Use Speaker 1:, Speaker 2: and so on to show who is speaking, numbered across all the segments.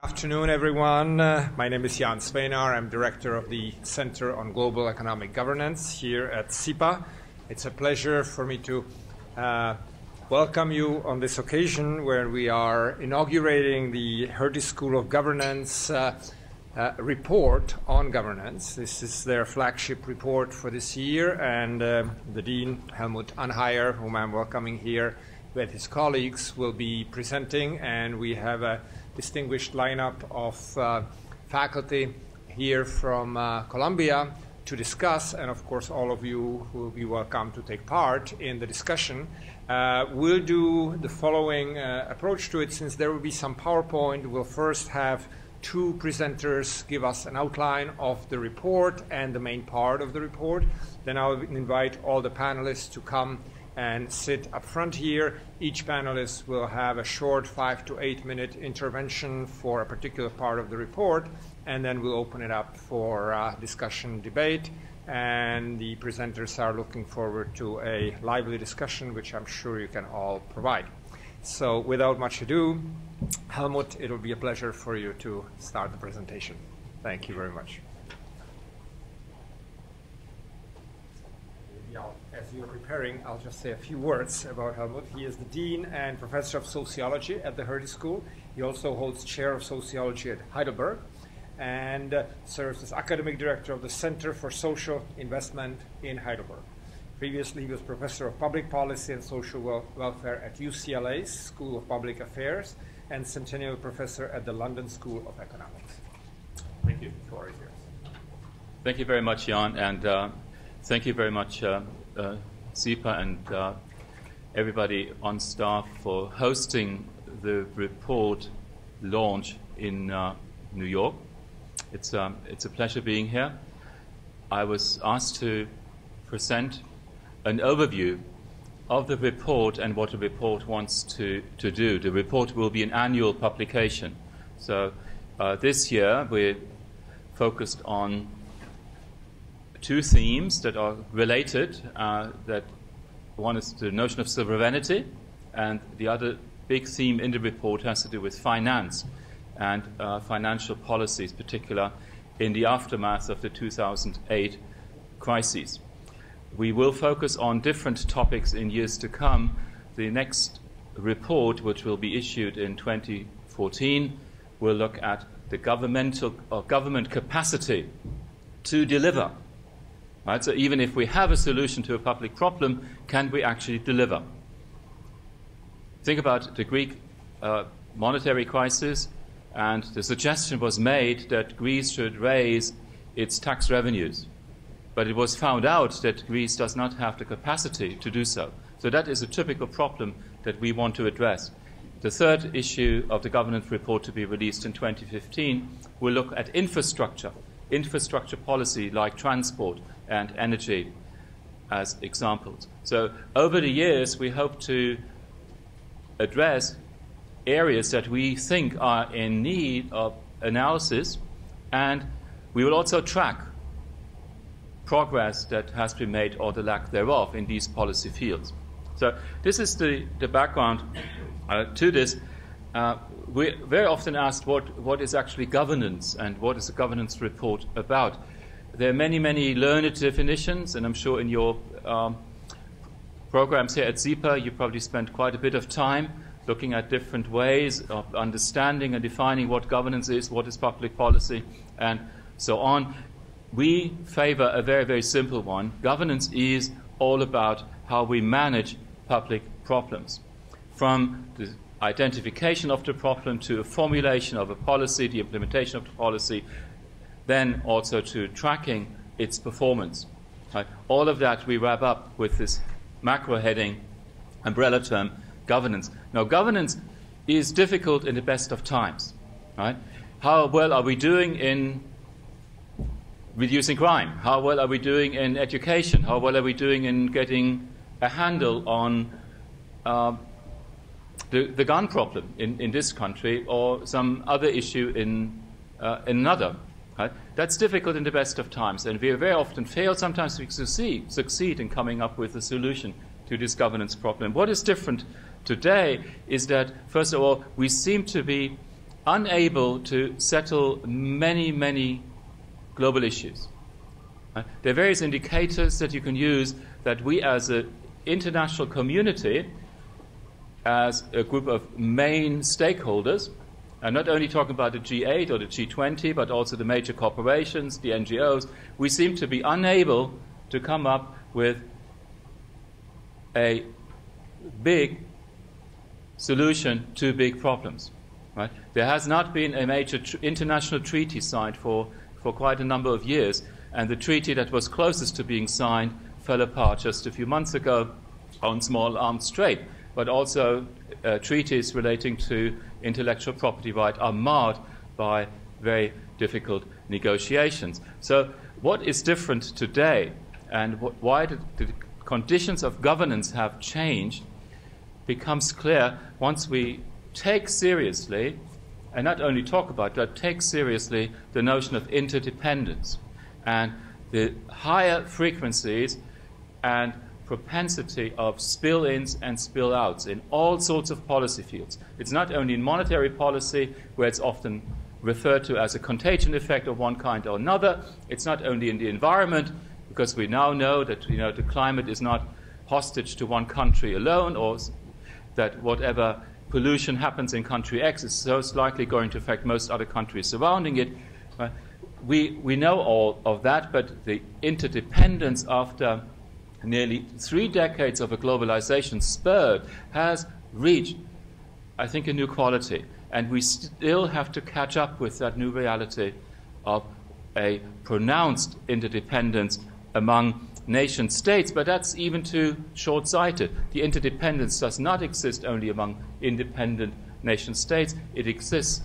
Speaker 1: Afternoon, everyone. My name is Svejnar. I'm director of the Center on Global Economic Governance here at SIPA. It's a pleasure for me to welcome you on this occasion where we are inaugurating the Hertie School of Governance report on governance. This is their flagship report for this year, and the Dean, Helmut Anheier, whom I'm welcoming here with his colleagues, will be presenting, and we have a distinguished lineup of faculty here from Columbia to discuss, and of course all of you will be welcome to take part in the discussion. We'll do the following approach to it. Since there will be some PowerPoint, we'll first have two presenters give us an outline of the report and the main part of the report. Then I'll invite all the panelists to come and sit up front here. Each panelist will have a short 5 to 8 minute intervention for a particular part of the report, and then we'll open it up for discussion, debate, and the presenters are looking forward to a lively discussion, which I'm sure you can all provide. So without much ado, Helmut, it'll be a pleasure for you to start the presentation. Thank you very much. As you're preparing, I'll just say a few words about Helmut. He is the Dean and Professor of Sociology at the Hertie School. He also holds Chair of Sociology at Heidelberg and serves as Academic Director of the Center for Social Investment in Heidelberg. Previously, he was Professor of Public Policy and Social Welfare at UCLA's School of Public Affairs and Centennial Professor at the London School of Economics. Thank you. The floor is yours.
Speaker 2: Thank you very much, Jan, and thank you very much, SIPA and everybody on staff for hosting the report launch in New York. It's a pleasure being here. I was asked to present an overview of the report and what the report wants to do. The report will be an annual publication. So this year we're focused on two themes that are related. That one is the notion of sovereignty, and the other big theme in the report has to do with finance and financial policies, particularly in the aftermath of the 2008 crisis. We will focus on different topics in years to come. The next report, which will be issued in 2014, will look at the government capacity to deliver. Right? So even if we have a solution to a public problem, can we actually deliver? Think about the Greek monetary crisis, and the suggestion was made that Greece should raise its tax revenues. But it was found out that Greece does not have the capacity to do so. So that is a typical problem that we want to address. The third issue of the governance report to be released in 2015 will look at infrastructure policy like transport and energy as examples. So over the years, we hope to address areas that we think are in need of analysis, and we will also track progress that has been made or the lack thereof in these policy fields. So this is the background to this. We're very often asked what is actually governance and what is a governance report about. There are many, many learned definitions, and I'm sure in your programs here at SIPA you probably spent quite a bit of time looking at different ways of understanding and defining what governance is, what is public policy, and so on. We favor a very, very simple one. Governance is all about how we manage public problems. From the identification of the problem to a formulation of a policy, the implementation of the policy, then also to tracking its performance. Right? All of that we wrap up with this macro heading, umbrella term, governance. Now, governance is difficult in the best of times. Right? How well are we doing in reducing crime? How well are we doing in education? How well are we doing in getting a handle on the gun problem in this country, or some other issue in another? Right? That's difficult in the best of times, and we very often fail. Sometimes we succeed in coming up with a solution to this governance problem. What is different today is that, first of all, we seem to be unable to settle many, many global issues. There are various indicators that you can use that we as an international community, as a group of main stakeholders, and not only talking about the G8 or the G20, but also the major corporations, the NGOs, we seem to be unable to come up with a big solution to big problems. Right? There has not been a major international treaty signed for quite a number of years, and the treaty that was closest to being signed fell apart just a few months ago on small arms trade. But also treaties relating to intellectual property right are marred by very difficult negotiations. So what is different today, and why the conditions of governance have changed, becomes clear once we take seriously, and not only talk about, but take seriously the notion of interdependence and the higher frequencies and propensity of spill-ins and spill-outs in all sorts of policy fields. It's not only in monetary policy, where it's often referred to as a contagion effect of one kind or another. It's not only in the environment, because we now know that the climate is not hostage to one country alone, or that whatever pollution happens in country X is most likely going to affect most other countries surrounding it. We know all of that, but the interdependence after nearly 3 decades of a globalization spurt has reached, I think, a new quality. And we still have to catch up with that new reality of a pronounced interdependence among nation states, but that's even too short-sighted. The interdependence does not exist only among independent nation states. It exists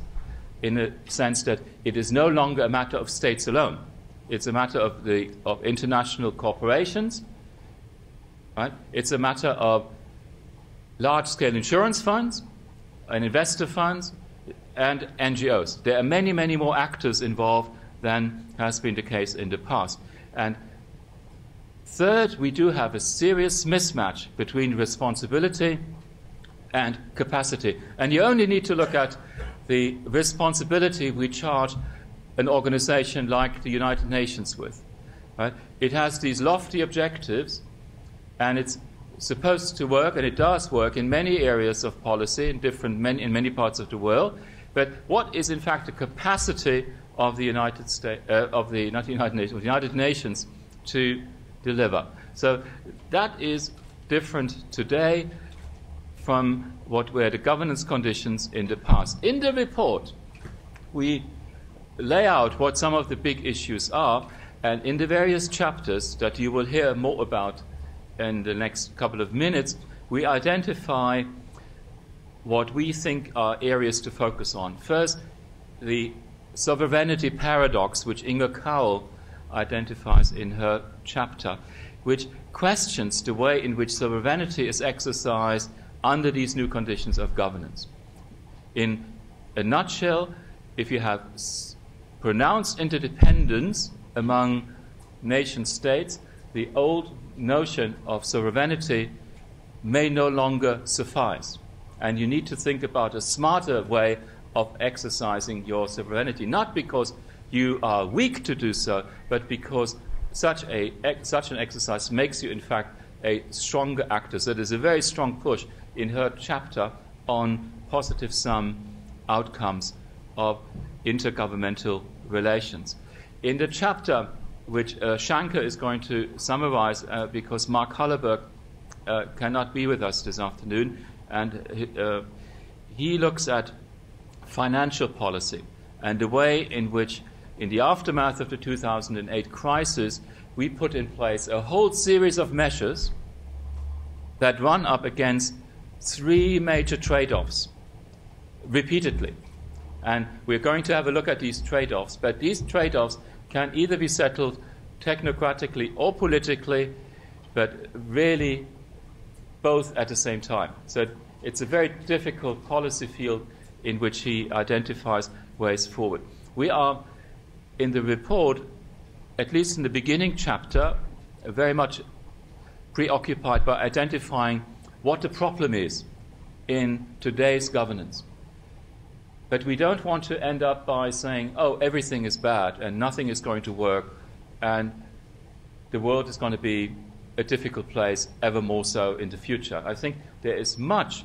Speaker 2: in a sense that it is no longer a matter of states alone. It's a matter of international corporations. Right? It's a matter of large-scale insurance funds and investor funds and NGOs. There are many, many more actors involved than has been the case in the past. And third, we do have a serious mismatch between responsibility and capacity. And you only need to look at the responsibility we charge an organization like the United Nations with. Right? It has these lofty objectives, and it's supposed to work, and it does work in many areas of policy in many parts of the world. But what is in fact the capacity of the United Nations to deliver? So that is different today from what were the governance conditions in the past. In the report, we lay out what some of the big issues are, and in the various chapters that you will hear more about in the next couple of minutes, we identify what we think are areas to focus on. First, the sovereignty paradox, which Inga Cowell identifies in her chapter, which questions the way in which sovereignty is exercised under these new conditions of governance. In a nutshell, if you have pronounced interdependence among nation states, the old notion of sovereignty may no longer suffice. And you need to think about a smarter way of exercising your sovereignty, not because you are weak to do so, but because such an exercise makes you, in fact, a stronger actor. So there's a very strong push in her chapter on positive sum outcomes of intergovernmental relations. In the chapter which Shanker is going to summarize, because Mark Hallerberg cannot be with us this afternoon, and he looks at financial policy and the way in which, in the aftermath of the 2008 crisis, we put in place a whole series of measures that run up against 3 major trade-offs repeatedly. And we're going to have a look at these trade-offs, but these trade-offs can either be settled technocratically or politically, but really both at the same time. So it's a very difficult policy field in which he identifies ways forward. We are, in the report, at least in the beginning chapter, very much preoccupied by identifying what the problem is in today's governance. But we don't want to end up by saying, oh, everything is bad and nothing is going to work and the world is going to be a difficult place, ever more so in the future. I think there is much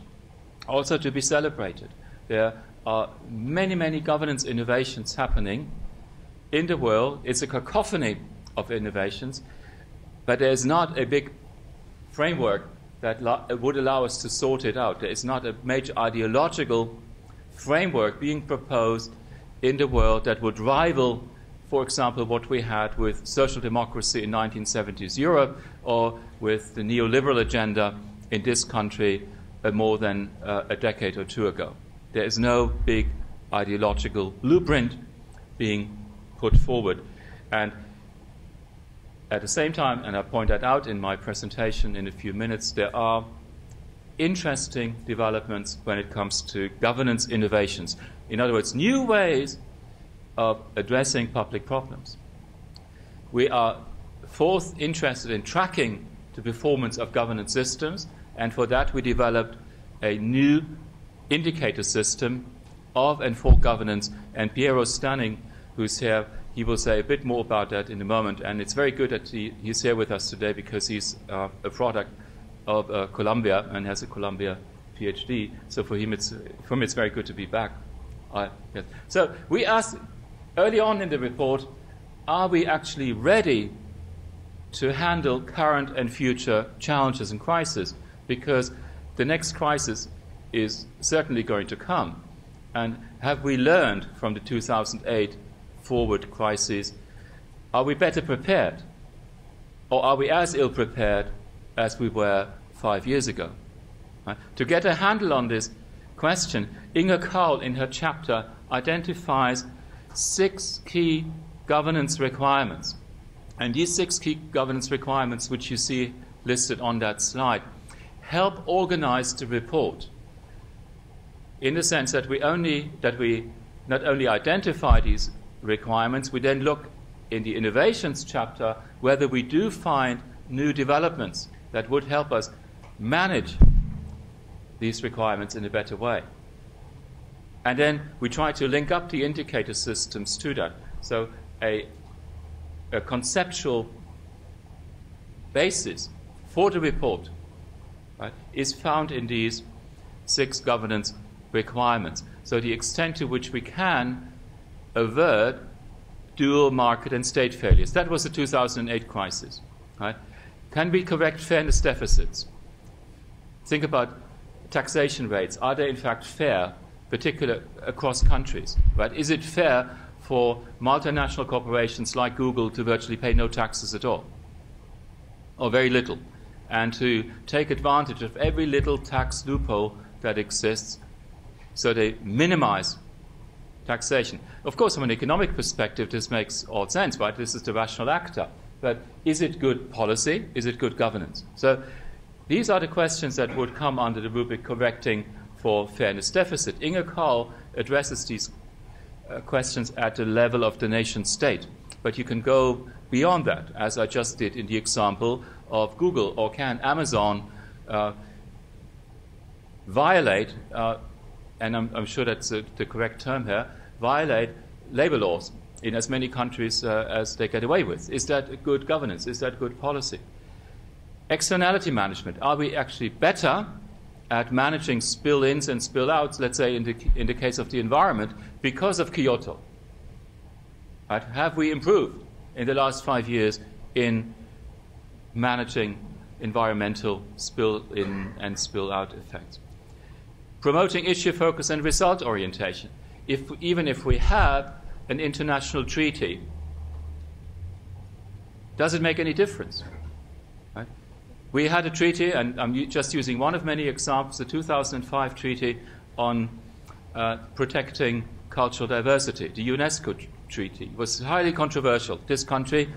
Speaker 2: also to be celebrated. There are many, many governance innovations happening in the world. It's a cacophony of innovations, but there's not a big framework that would allow us to sort it out. There is not a major ideological framework being proposed in the world that would rival, for example, what we had with social democracy in 1970s Europe or with the neoliberal agenda in this country more than a decade or two ago. There is no big ideological blueprint being put forward. And at the same time, and I point that out in my presentation in a few minutes, there are interesting developments when it comes to governance innovations. In other words, new ways of addressing public problems. We are, fourth, interested in tracking the performance of governance systems, and for that we developed a new indicator system of and for governance, and Piero Stanning, who's here, he will say a bit more about that in a moment, and it's very good that he's here with us today because he's a product of Columbia and has a Columbia PhD, so for him it's very good to be back. Yes. So we asked early on in the report, are we actually ready to handle current and future challenges and crises? Because the next crisis is certainly going to come. And have we learned from the 2008 forward crisis? Are we better prepared? Or are we as ill prepared as we were 5 years ago? Right? To get a handle on this question, Inge Kaul in her chapter identifies 6 key governance requirements. And these 6 key governance requirements, which you see listed on that slide, help organize the report in the sense that we not only identify these requirements, we then look in the innovations chapter whether we do find new developments that would help us manage these requirements in a better way. And then we try to link up the indicator systems to that. So a conceptual basis for the report, right, is found in these 6 governance requirements. So the extent to which we can avert dual market and state failures. That was the 2008 crisis. Right? Can we correct fairness deficits? Think about taxation rates. Are they in fact fair, particularly across countries? Right? Is it fair for multinational corporations like Google to virtually pay no taxes at all, or very little, and to take advantage of every little tax loophole that exists so they minimize taxation? Of course, from an economic perspective, this makes all sense, right? This is the rational actor. But is it good policy? Is it good governance? So these are the questions that would come under the rubric correcting for fairness deficit. Inge Kaul addresses these questions at the level of the nation state. But you can go beyond that, as I just did in the example of Google. Or can Amazon violate, and I'm sure that's the correct term here, violate labor laws in as many countries as they get away with? Is that good governance? Is that good policy? Externality management. Are we actually better at managing spill-ins and spill-outs, let's say in the case of the environment, because of Kyoto? Right? Have we improved in the last 5 years in managing environmental spill-in and spill-out effects? Promoting issue focus and result orientation. Even if we have an international treaty, does it make any difference? Right? We had a treaty, and I'm just using one of many examples, the 2005 treaty on protecting cultural diversity, the UNESCO treaty. It was highly controversial. This country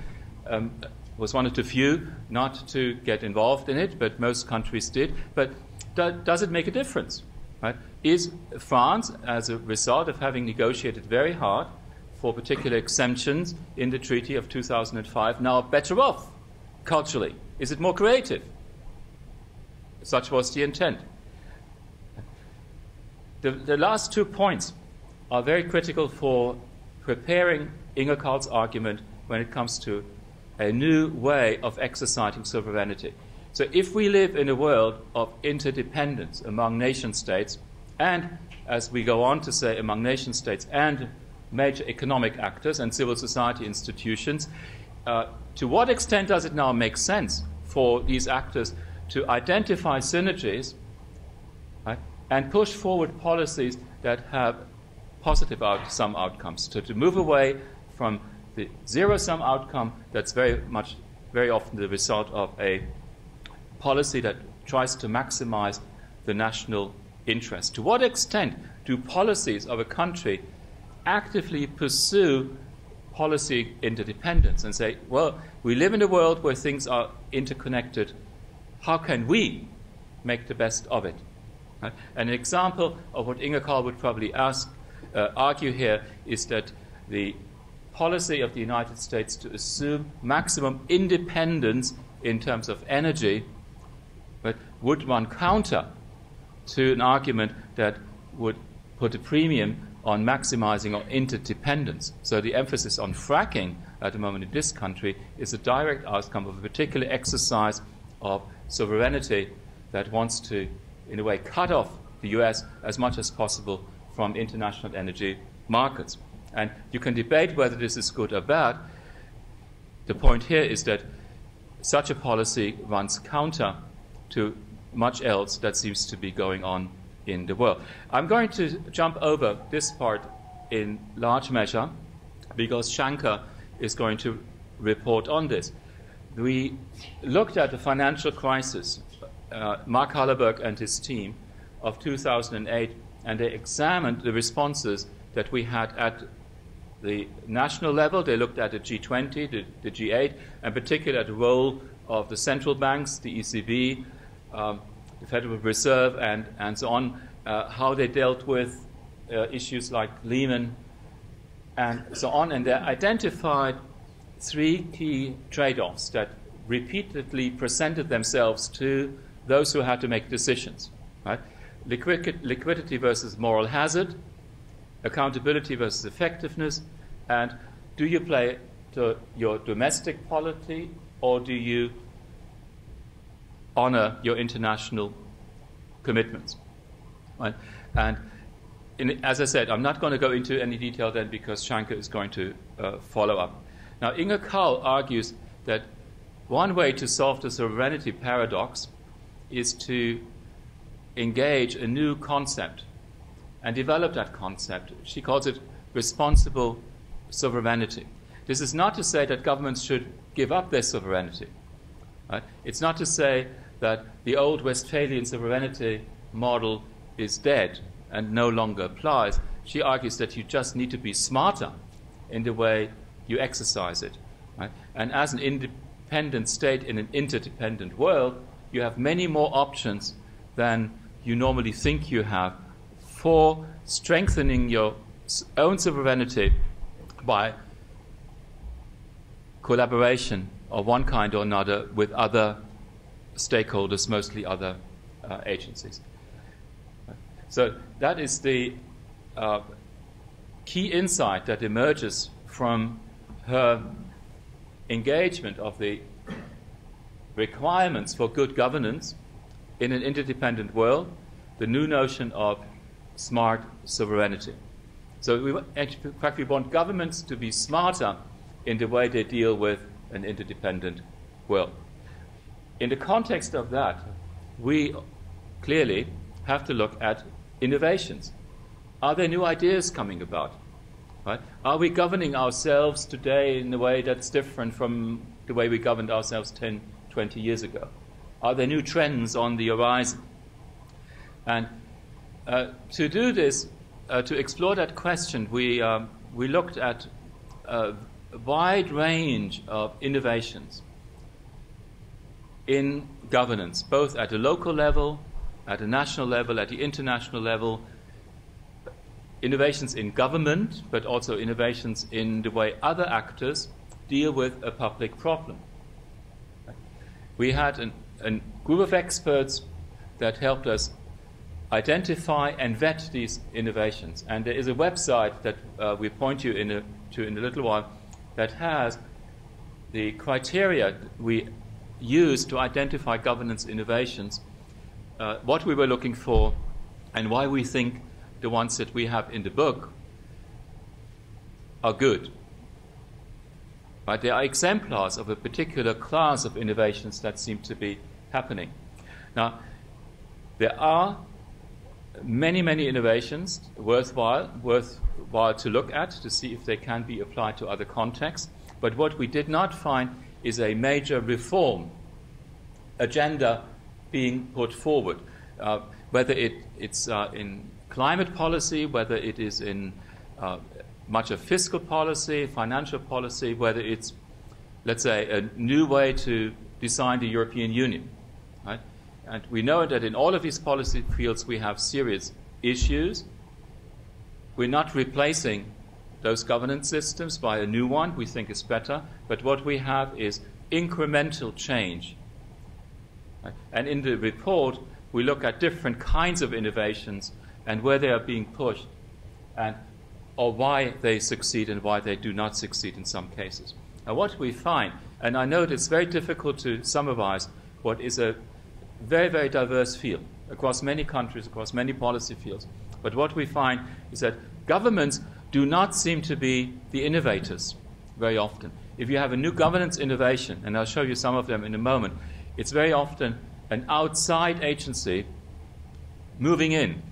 Speaker 2: was one of the few not to get involved in it, but most countries did. But does it make a difference? Right? Is France, as a result of having negotiated very hard for particular exemptions in the treaty of 2005, now better off culturally? Is it more creative? Such was the intent. The last 2 points are very critical for preparing Inge Carl's argument when it comes to a new way of exercising sovereignty. So if we live in a world of interdependence among nation states, and as we go on to say, among nation states and major economic actors and civil society institutions, to what extent does it now make sense for these actors to identify synergies, right, and push forward policies that have positive sum outcomes, to move away from the zero-sum outcome that's very often the result of a policy that tries to maximize the national interest? To what extent do policies of a country actively pursue policy interdependence and say, well, we live in a world where things are interconnected. How can we make the best of it? Right? An example of what Inge Carl would probably argue here is that the policy of the United States to assume maximum independence in terms of energy, but would run counter to an argument that would put a premium on maximizing our interdependence. So the emphasis on fracking at the moment in this country is a direct outcome of a particular exercise of sovereignty that wants to, in a way, cut off the US as much as possible from international energy markets. And you can debate whether this is good or bad. The point here is that such a policy runs counter to much else that seems to be going on in the world. I'm going to jump over this part in large measure because Shanker is going to report on this. We looked at the financial crisis, Mark Hallerberg and his team, of 2008, and they examined the responses that we had at the national level. They looked at the G20, the G8, and particularly at the role of the central banks, the ECB, the Federal Reserve, and so on, how they dealt with issues like Lieberman and so on. And they identified three key trade-offs that repeatedly presented themselves to those who had to make decisions. Right? Liquidity versus moral hazard, accountability versus effectiveness, and do you play to your domestic polity or do you honor your international commitments? Right? And as I said, I'm not going to go into any detail then because Shanker is going to follow up. Now, Inge Carl argues that one way to solve the sovereignty paradox is to engage a new concept and develop that concept. She calls it responsible sovereignty. This is not to say that governments should give up their sovereignty. Right? It's not to say that the old Westphalian sovereignty model is dead and no longer applies. She argues that you just need to be smarter in the way you exercise it. Right? And as an independent state in an interdependent world, you have many more options than you normally think you have for strengthening your own sovereignty by collaboration of one kind or another with other stakeholders, mostly other agencies. So that is the key insight that emerges from her engagement of the requirements for good governance in an interdependent world, the new notion of smart sovereignty. So in fact, we want governments to be smarter in the way they deal with an interdependent world. In the context of that, we clearly have to look at innovations. Are there new ideas coming about? Right? Are we governing ourselves today in a way that's different from the way we governed ourselves 10, 20 years ago? Are there new trends on the horizon? And to do this, to explore that question, we looked at a wide range of innovations in governance, both at a local level, at a national level, at the international level, innovations in government, but also innovations in the way other actors deal with a public problem. We had a group of experts that helped us identify and vet these innovations. And there is a website that we point you to in a little while that has the criteria we use to identify governance innovations, what we were looking for, and why we think the ones that we have in the book are good. Right? They are exemplars of a particular class of innovations that seem to be happening. Now, there are many, many innovations worthwhile to look at to see if they can be applied to other contexts. But what we did not find is a major reform agenda being put forward, whether it's in climate policy, whether it is in much of fiscal policy, financial policy, whether it's, let's say, a new way to design the European Union. Right? And we know that in all of these policy fields we have serious issues. We're not replacing those governance systems by a new one we think is better, but what we have is incremental change. Right? And in the report, we look at different kinds of innovations and where they are being pushed, or why they succeed and why they do not succeed in some cases. Now, what we find, and I know it's very difficult to summarize what is a very, very diverse field across many countries, across many policy fields, but what we find is that governments do not seem to be the innovators very often. If you have a new governance innovation, and I'll show you some of them in a moment, it's very often an outside agency moving in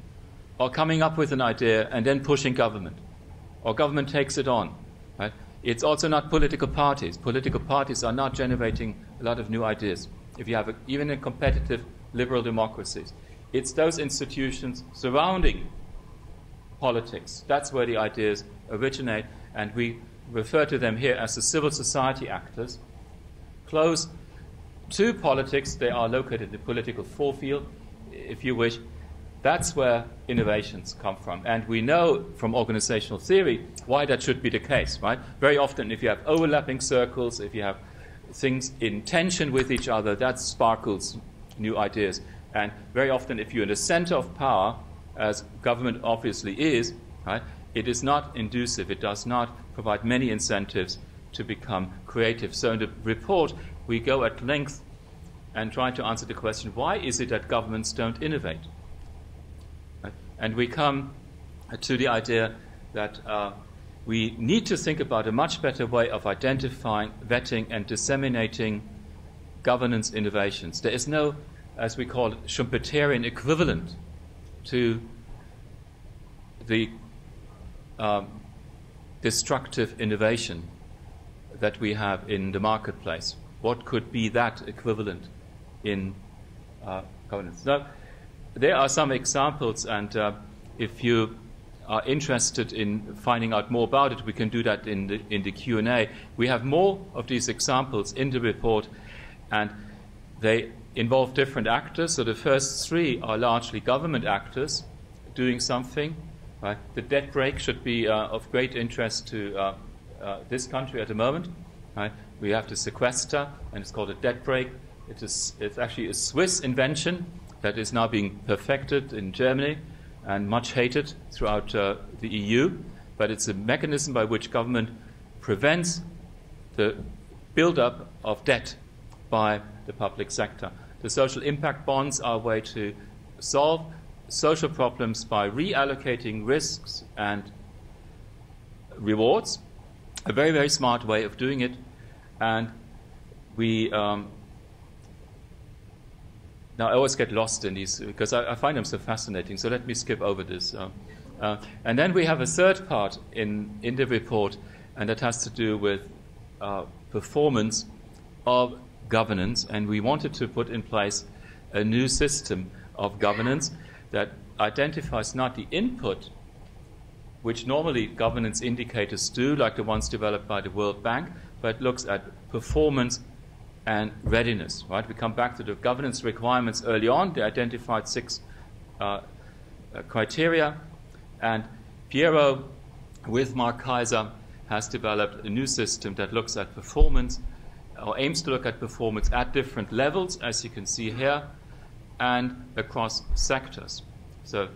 Speaker 2: or coming up with an idea and then pushing government, or government takes it on. Right? It's also not political parties. Political parties are not generating a lot of new ideas. If you have even in competitive liberal democracies, it's those institutions surrounding politics. That's where the ideas originate, and we refer to them here as the civil society actors. Close to politics, they are located in the political forefield, if you wish. That's where innovations come from. And we know from organizational theory why that should be the case, right? Very often, if you have overlapping circles, if you have things in tension with each other, that sparkles new ideas. And very often, if you're in the center of power, as government obviously is, right, it is not inducive. It does not provide many incentives to become creative. So in the report, we go at length and try to answer the question, why is it that governments don't innovate? And we come to the idea that we need to think about a much better way of identifying, vetting, and disseminating governance innovations. There is no, as we call it, Schumpeterian equivalent to the destructive innovation that we have in the marketplace. What could be that equivalent in governance? Now, there are some examples, and if you are interested in finding out more about it, we can do that in the Q&A. We have more of these examples in the report, and they involve different actors. So the first three are largely government actors doing something. Right? The debt brake should be of great interest to this country at the moment. Right? We have the sequester, and it's called a debt brake. It's actually a Swiss invention that is now being perfected in Germany and much hated throughout the EU. But it's a mechanism by which government prevents the build-up of debt by the public sector. The social impact bonds are a way to solve social problems by reallocating risks and rewards. A very, very smart way of doing it. And we... Now, I always get lost in these because I find them so fascinating, so let me skip over this. And then we have a third part in the report, and that has to do with performance of governance. And we wanted to put in place a new system of governance that identifies not the input, which normally governance indicators do, like the ones developed by the World Bank, but looks at performance and readiness. Right? We come back to the governance requirements early on. They identified 6 criteria, and Piero, with Mark Kaiser, has developed a new system that looks at performance, or aims to look at performance at different levels, as you can see here, and across sectors. So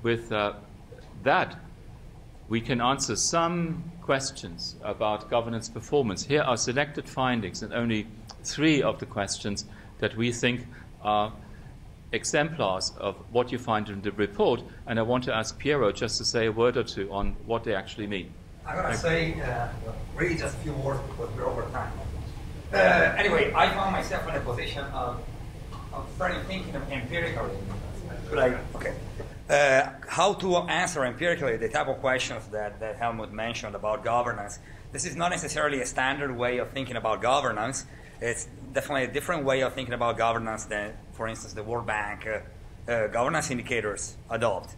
Speaker 2: with that, we can answer some questions about governance performance. Here are selected findings, and only 3 of the questions that we think are exemplars of what you find in the report. And I want to ask Piero just to say a word or two on what they actually mean.
Speaker 3: I'm going to say really just a few words because we're over time. Anyway, I found myself in a position of starting thinking empirically. How to answer empirically the type of questions that Helmut mentioned about governance. This is not necessarily a standard way of thinking about governance. It's definitely a different way of thinking about governance than, for instance, the World Bank governance indicators adopt.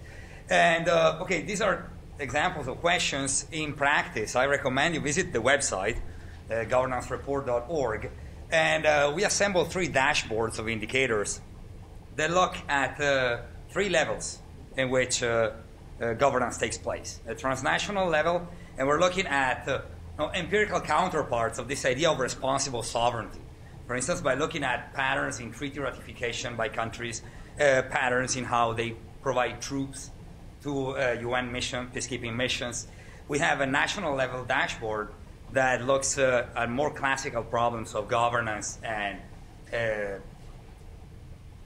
Speaker 3: And these are examples of questions in practice. I recommend you visit the website, governancereport.org, and we assembled 3 dashboards of indicators that look at 3 levels in which governance takes place. A transnational level, and we're looking at empirical counterparts of this idea of responsible sovereignty. For instance, by looking at patterns in treaty ratification by countries, patterns in how they provide troops to UN peacekeeping missions. We have a national level dashboard that looks at more classical problems of governance and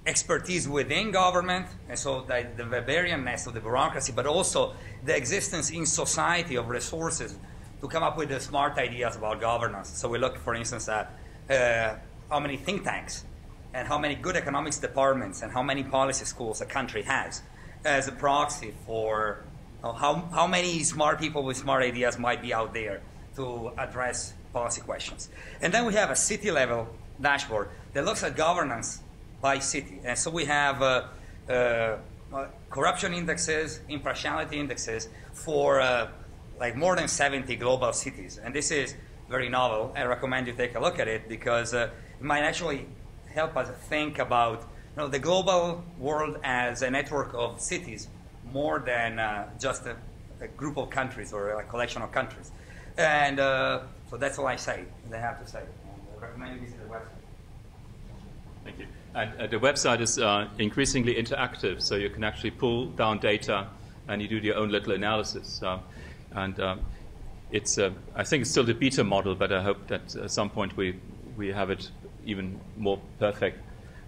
Speaker 3: expertise within government, and so the varianness of the bureaucracy, but also the existence in society of resources to come up with the smart ideas about governance. So we look, for instance, at how many think tanks and how many good economics departments and how many policy schools a country has as a proxy for how many smart people with smart ideas might be out there to address policy questions. And then we have a city-level dashboard that looks at governance by city. And so we have corruption indexes, impartiality indexes for like more than 70 global cities. And this is very novel. I recommend you take a look at it because it might actually help us think about the global world as a network of cities more than just a group of countries or a collection of countries. And so that's all I have to say. And I recommend you visit the website.
Speaker 2: Thank you. And the website is increasingly interactive, so you can actually pull down data and you do your own little analysis. It's I think it's still the beta model, but I hope that at some point we have it even more perfect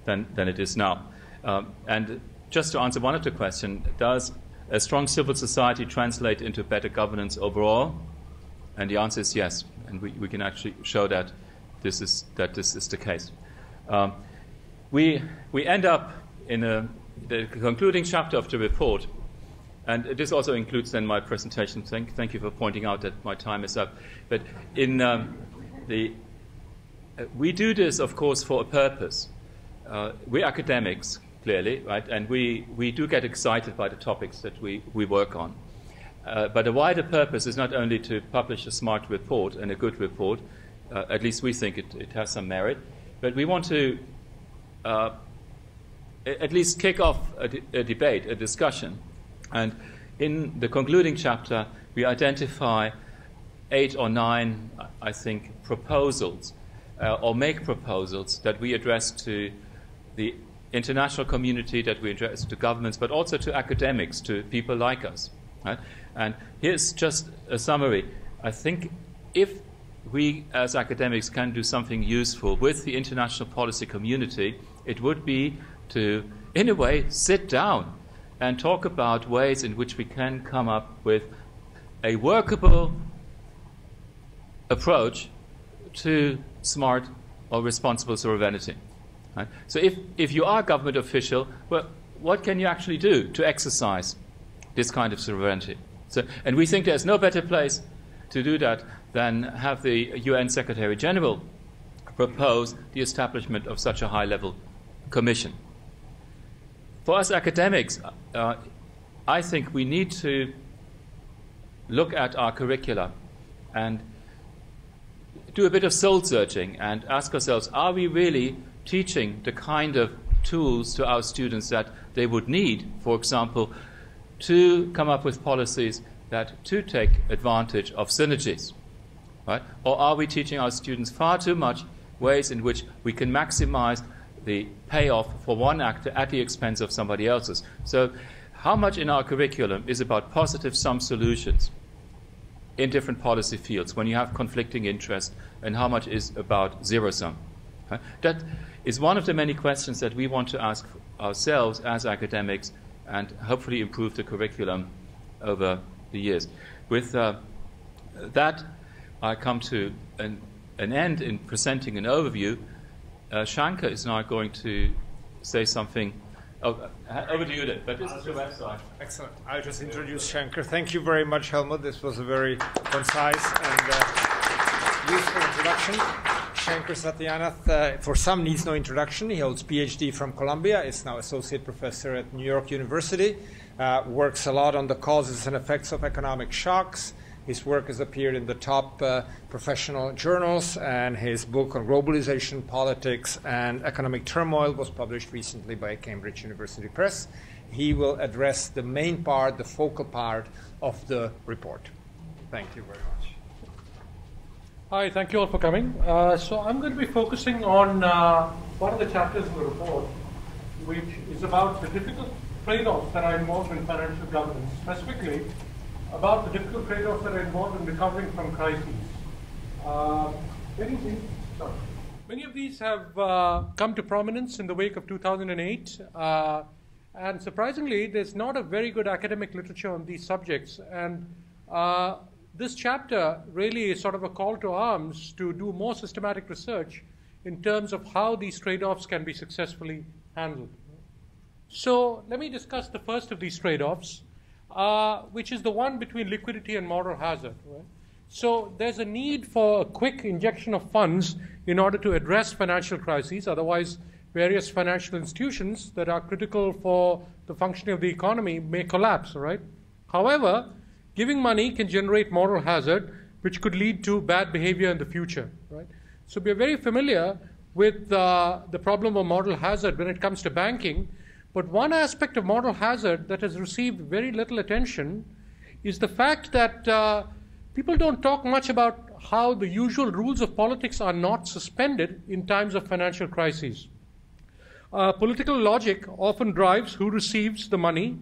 Speaker 2: than it is now. And just to answer one of the questions, does a strong civil society translate into better governance overall? And the answer is yes, and we can actually show that this is the case. We end up in the concluding chapter of the report, and this also includes then my presentation. Thank you for pointing out that my time is up. But in we do this, of course, for a purpose. We're academics, clearly, right? And we do get excited by the topics that we work on. But a wider purpose is not only to publish a smart report and a good report, at least we think it has some merit, but we want to at least kick off a debate, a discussion. And in the concluding chapter, we identify 8 or 9, I think, proposals, or make proposals that we address to the international community, that we address to governments, but also to academics, to people like us. Right? And here's just a summary. I think if we as academics can do something useful with the international policy community, it would be to, in a way, sit down and talk about ways in which we can come up with a workable approach to smart or responsible sovereignty. Right? So if you are a government official, well, what can you actually do to exercise this kind of sovereignty? And we think there's no better place to do that than have the UN Secretary General propose the establishment of such a high-level commission. For us academics, I think we need to look at our curricula and do a bit of soul-searching and ask ourselves, are we really teaching the kind of tools to our students that they would need, for example, to come up with policies that to take advantage of synergies, right? Or are we teaching our students far too much ways in which we can maximize the payoff for one actor at the expense of somebody else's? So how much in our curriculum is about positive sum solutions in different policy fields when you have conflicting interests, and how much is about zero sum? That is one of the many questions that we want to ask ourselves as academics and hopefully improve the curriculum over the years. With that, I come to an end in presenting an overview. Shankar is now going to say something. Over to you then, but this is your website.
Speaker 1: Excellent. I'll just introduce Shankar. Thank you very much, Helmut. This was a very concise and useful introduction. Shankar Satyanath, for some, needs no introduction. He holds PhD from Columbia, is now associate professor at New York University, works a lot on the causes and effects of economic shocks. His work has appeared in the top professional journals, and his book on globalization, politics, and economic turmoil was published recently by Cambridge University Press. He will address the main part, the focal part of the report. Thank you very much.
Speaker 4: Hi, thank you all for coming. So I'm going to be focusing on one of the chapters in the report, which is about the difficult trade-offs that are involved in financial governance, specifically about the difficult trade-offs that are involved in recovering from crises. Many of these have come to prominence in the wake of 2008, and surprisingly, there's not a very good academic literature on these subjects. And this chapter really is sort of a call to arms to do more systematic research in terms of how these trade-offs can be successfully handled. So let me discuss the first of these trade-offs, which is the one between liquidity and moral hazard. Right? So there's a need for a quick injection of funds in order to address financial crises. Otherwise, various financial institutions that are critical for the functioning of the economy may collapse. Right? However, giving money can generate moral hazard, which could lead to bad behavior in the future. Right? So we're very familiar with the problem of moral hazard when it comes to banking. But one aspect of moral hazard that has received very little attention is the fact that people don't talk much about how the usual rules of politics are not suspended in times of financial crises. Political logic often drives who receives the money,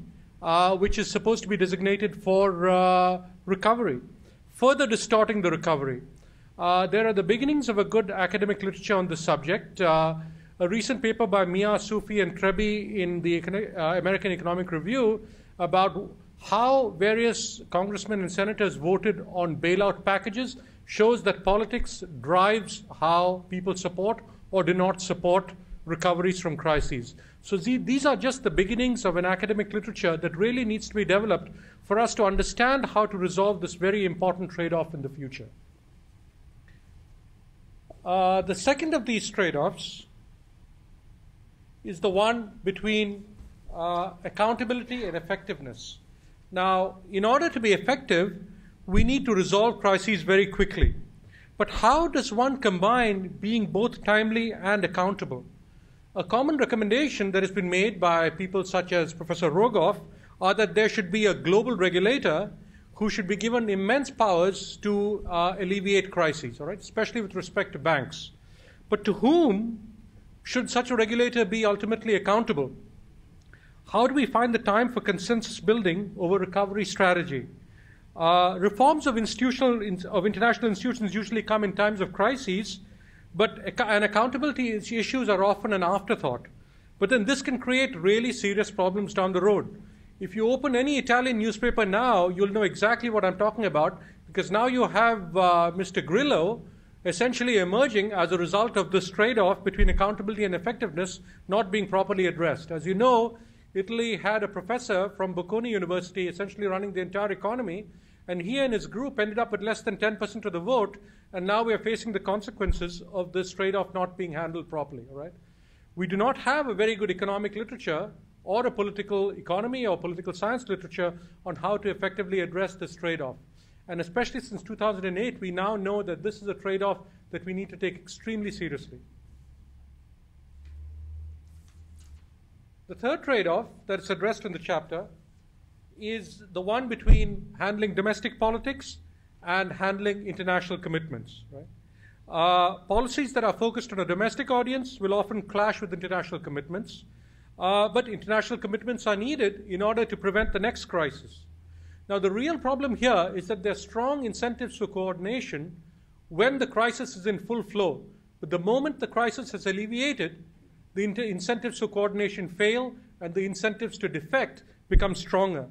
Speaker 4: which is supposed to be designated for recovery, further distorting the recovery. There are the beginnings of a good academic literature on this subject. A recent paper by Mia, Sufi, and Trebi in the American Economic Review about how various congressmen and senators voted on bailout packages shows that politics drives how people support or do not support recoveries from crises. So these are just the beginnings of an academic literature that really needs to be developed for us to understand how to resolve this very important trade-off in the future. The second of these trade-offs is the one between accountability and effectiveness. Now, in order to be effective, we need to resolve crises very quickly. But how does one combine being both timely and accountable? A common recommendation that has been made by people such as Professor Rogoff are that there should be a global regulator who should be given immense powers to alleviate crises, all right, especially with respect to banks. But to whom should such a regulator be ultimately accountable? How do we find the time for consensus building over recovery strategy? Reforms of international institutions usually come in times of crises, and accountability issues are often an afterthought. But then this can create really serious problems down the road. If you open any Italian newspaper now, you'll know exactly what I'm talking about, because now you have Mr. Grillo essentially emerging as a result of this trade-off between accountability and effectiveness not being properly addressed. As you know, Italy had a professor from Bocconi University essentially running the entire economy, and he and his group ended up with less than 10% of the vote, and now we are facing the consequences of this trade-off not being handled properly. All right? We do not have a very good economic literature or a political economy or political science literature on how to effectively address this trade-off. And especially since 2008, we now know that this is a trade-off that we need to take extremely seriously. The third trade-off that is addressed in the chapter is the one between handling domestic politics and handling international commitments. Right? Policies that are focused on a domestic audience will often clash with international commitments. but international commitments are needed in order to prevent the next crisis. Now, the real problem here is that there are strong incentives for coordination when the crisis is in full flow. But the moment the crisis has alleviated, the incentives for coordination fail and the incentives to defect become stronger.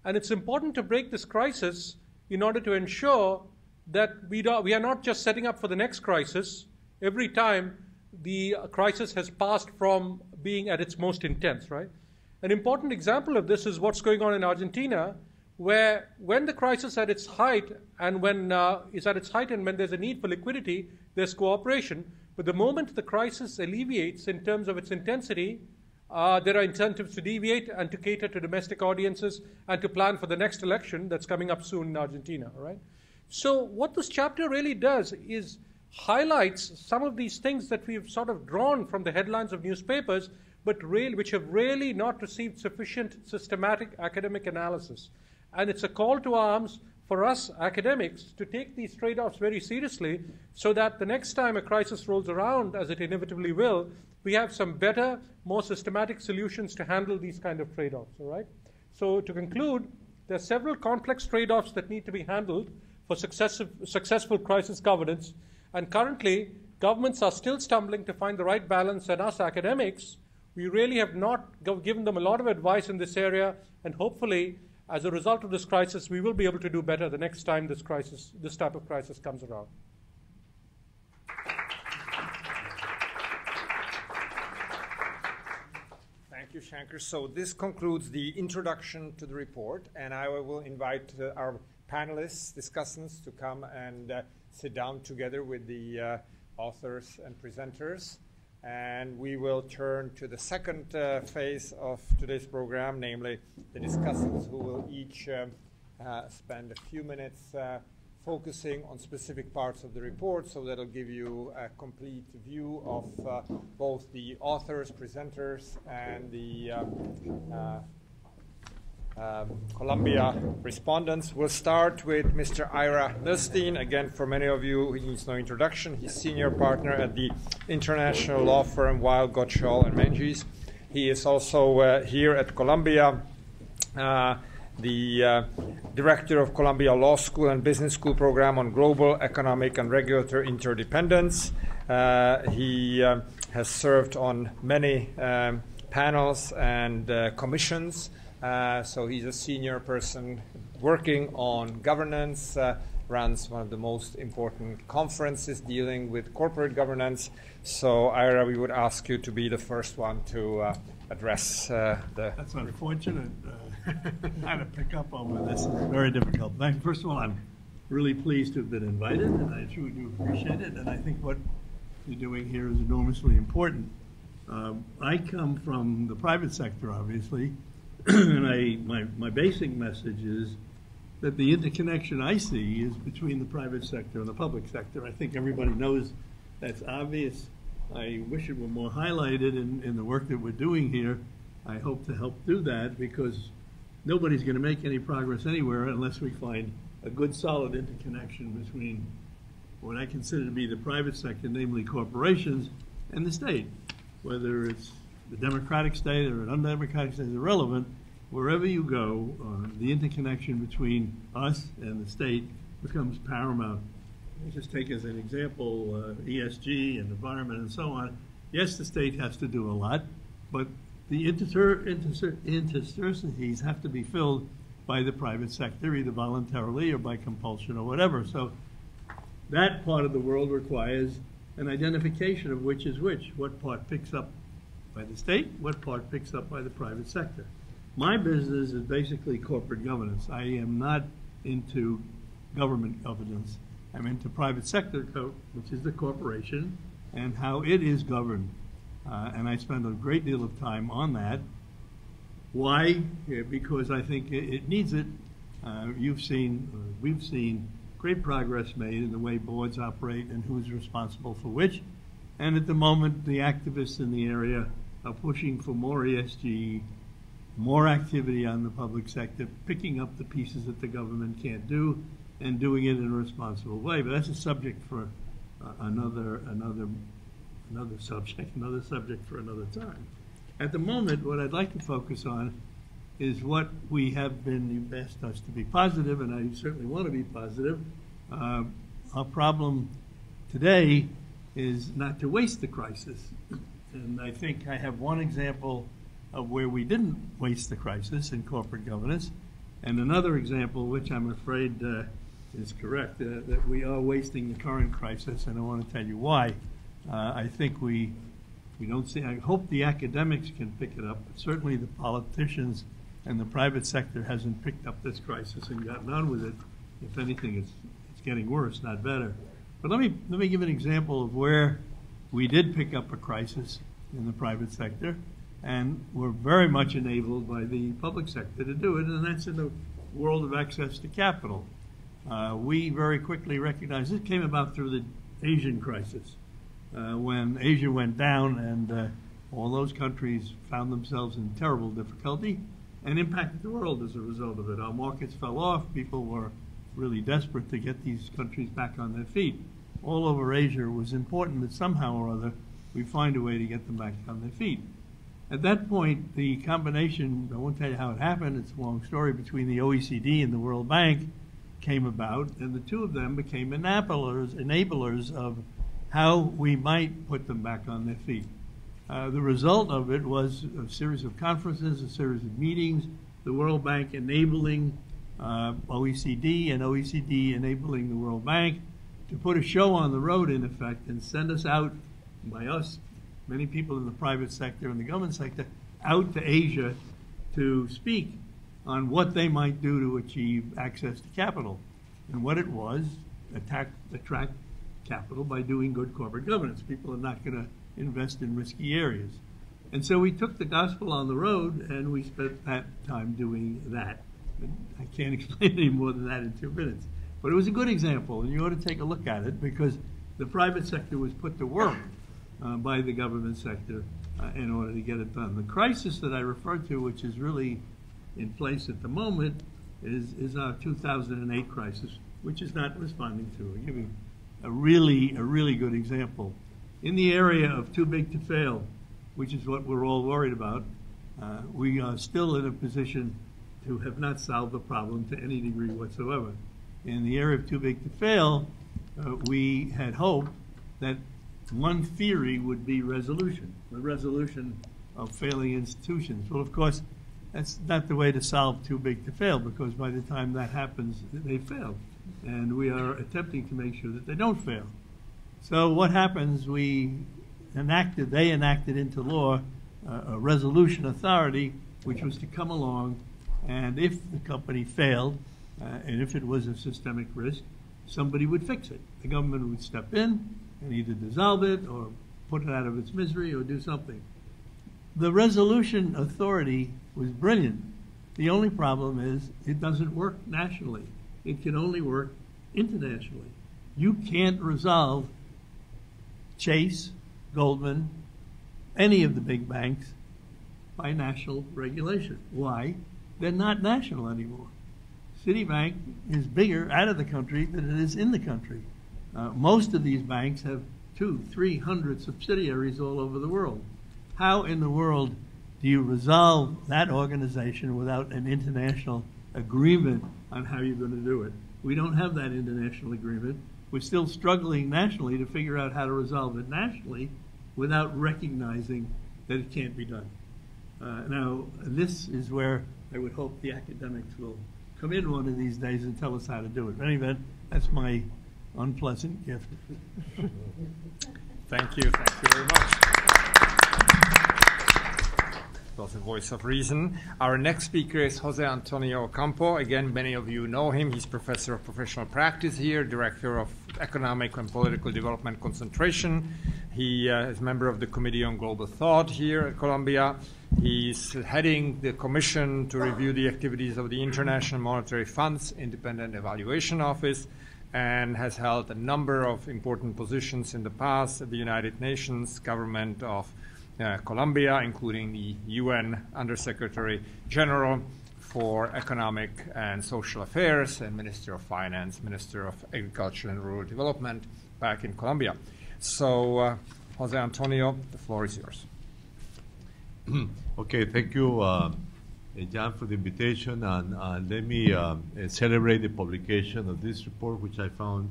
Speaker 4: And it's important to break this crisis in order to ensure that we are not just setting up for the next crisis every time the crisis has passed from being at its most intense, right? An important example of this is what's going on in Argentina, where when the crisis at its height and when is at its height and when there's a need for liquidity, there's cooperation. But the moment the crisis alleviates in terms of its intensity, there are incentives to deviate and to cater to domestic audiences and to plan for the next election that's coming up soon in Argentina, all right? So what this chapter really does is highlights some of these things that we've sort of drawn from the headlines of newspapers, but which have really not received sufficient systematic academic analysis. And it's a call to arms for us academics to take these trade-offs very seriously so that the next time a crisis rolls around, as it inevitably will, we have some better, more systematic solutions to handle these kind of trade-offs, all right? So to conclude, there are several complex trade-offs that need to be handled for successful crisis governance. And currently, governments are still stumbling to find the right balance, and us academics, we really have not given them a lot of advice in this area, and hopefully, as a result of this crisis, we will be able to do better the next time this type of crisis comes around.
Speaker 1: Thank you, Shankar. So this concludes the introduction to the report, and I will invite our panelists, discussants, to come and sit down together with the authors and presenters. And we will turn to the second phase of today's program, namely the discussants, who will each spend a few minutes focusing on specific parts of the report, so that'll give you a complete view of both the authors, presenters, and the Columbia respondents. We'll start with Mr. Ira Millstein. Again, for many of you, he needs no introduction. He's senior partner at the international law firm Weil, Gottschall and Menzies. He is also here at Columbia, the director of Columbia Law School and Business School program on global economic and regulatory interdependence. He has served on many panels and commissions. So he's a senior person working on governance, runs one of the most important conferences dealing with corporate governance. So, Ira, we would ask you to be the first one to address the...
Speaker 5: That's unfortunate. How to pick up on this is very difficult. First of all, I'm really pleased to have been invited, and I truly do appreciate it. And I think what you're doing here is enormously important. I come from the private sector, obviously. And my basic message is that the interconnection I see is between the private sector and the public sector. I think everybody knows that's obvious. I wish it were more highlighted in the work that we're doing here. I hope to help do that, because nobody's going to make any progress anywhere unless we find a good, solid interconnection between what I consider to be the private sector, namely corporations, and the state. Whether it's the democratic state or an undemocratic state is irrelevant. Wherever you go, the interconnection between us and the state becomes paramount. Let's just take as an example ESG and environment and so on. Yes, the state has to do a lot, but the interstices have to be filled by the private sector, either voluntarily or by compulsion or whatever. So that part of the world requires an identification of which is which, what part picks up by the state, what part picks up by the private sector. My business is basically corporate governance. I am not into government governance. I'm into private sector, which is the corporation, and how it is governed. And I spend a great deal of time on that. Why? Because I think it needs it. We've seen great progress made in the way boards operate and who's responsible for which. And at the moment, the activists in the area are pushing for more ESG, more activity on the public sector, picking up the pieces that the government can't do, and doing it in a responsible way. But that's a subject for another subject for another time. At the moment, what I'd like to focus on is what we have been, you've asked us to be positive, and I certainly want to be positive. Our problem today is not to waste the crisis. And I think I have one example of where we didn't waste the crisis in corporate governance, and another example, which I'm afraid is correct, that we are wasting the current crisis, and I want to tell you why. I think we don't see, I hope the academics can pick it up, but certainly the politicians and the private sector hasn't picked up this crisis and gotten on with it. If anything, it's getting worse, not better. But let me give an example of where we did pick up a crisis in the private sector, and we're very much enabled by the public sector to do it, and that's in the world of access to capital. We very quickly recognized this came about through the Asian crisis. When Asia went down and all those countries found themselves in terrible difficulty and impacted the world as a result of it. Our markets fell off. People were really desperate to get these countries back on their feet. All over Asia, it was important that somehow or other we find a way to get them back on their feet. At that point, the combination, I won't tell you how it happened, it's a long story, between the OECD and the World Bank came about, and the two of them became enablers of how we might put them back on their feet. The result of it was a series of conferences, a series of meetings, the World Bank enabling OECD and OECD enabling the World Bank to put a show on the road, in effect, and send us out, by us, many people in the private sector and the government sector, out to Asia to speak on what they might do to achieve access to capital. And what it was, attract capital by doing good corporate governance. People are not going to invest in risky areas. And so we took the gospel on the road, and we spent that time doing that. I can't explain any more than that in 2 minutes. But it was a good example, and you ought to take a look at it, because the private sector was put to work by the government sector in order to get it done. The crisis that I referred to, which is really in place at the moment, is our 2008 crisis, which is not responding to. I'll give you a really good example. In the area of too big to fail, which is what we're all worried about, we are still in a position to have not solved the problem to any degree whatsoever. In the area of too big to fail, we had hoped that one theory would be resolution, the resolution of failing institutions. Well, of course, that's not the way to solve too big to fail, because by the time that happens, they fail. And we are attempting to make sure that they don't fail. So what happens, they enacted into law a resolution authority, which was to come along, and if the company failed, and if it was a systemic risk, somebody would fix it. The government would step in and either dissolve it or put it out of its misery or do something. The resolution authority was brilliant. The only problem is it doesn't work nationally. It can only work internationally. You can't resolve Chase, Goldman, any of the big banks by national regulation. Why? They're not national anymore. Citibank is bigger out of the country than it is in the country. Most of these banks have 200-300 subsidiaries all over the world. How in the world do you resolve that organization without an international agreement on how you're going to do it? We don't have that international agreement. We're still struggling nationally to figure out how to resolve it nationally without recognizing that it can't be done. Now, this is where I would hope the academics will come in one of these days and tell us how to do it. In any event, that's my unpleasant gift.
Speaker 1: Thank you. Thank you very much. That was the voice of reason. Our next speaker is Jose Antonio Ocampo. Again, many of you know him. He's professor of professional practice here, director of economic and political development concentration. He is a member of the Committee on Global Thought here at Columbia. He's heading the Commission to review the activities of the International Monetary Fund's Independent Evaluation Office, and has held a number of important positions in the past at the United Nations, government of Colombia, including the UN Undersecretary General for Economic and Social Affairs, and Minister of Finance, Minister of Agriculture and Rural Development back in Colombia. So, Jose Antonio, the floor is yours.
Speaker 6: Okay, thank you, Jan, for the invitation, and let me celebrate the publication of this report, which I found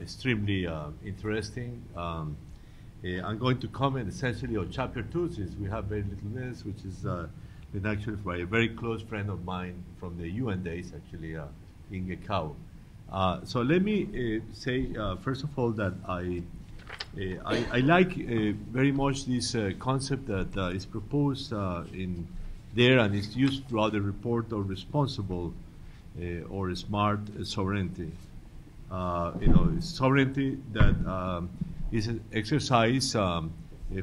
Speaker 6: extremely interesting. I'm going to comment essentially on Chapter 2, since we have very little minutes, which is been actually by a very close friend of mine from the UN days, actually, Inge Kau. So let me say, first of all, that I like very much this concept that is proposed in there and is used throughout the report of responsible or smart sovereignty. Sovereignty that is exercised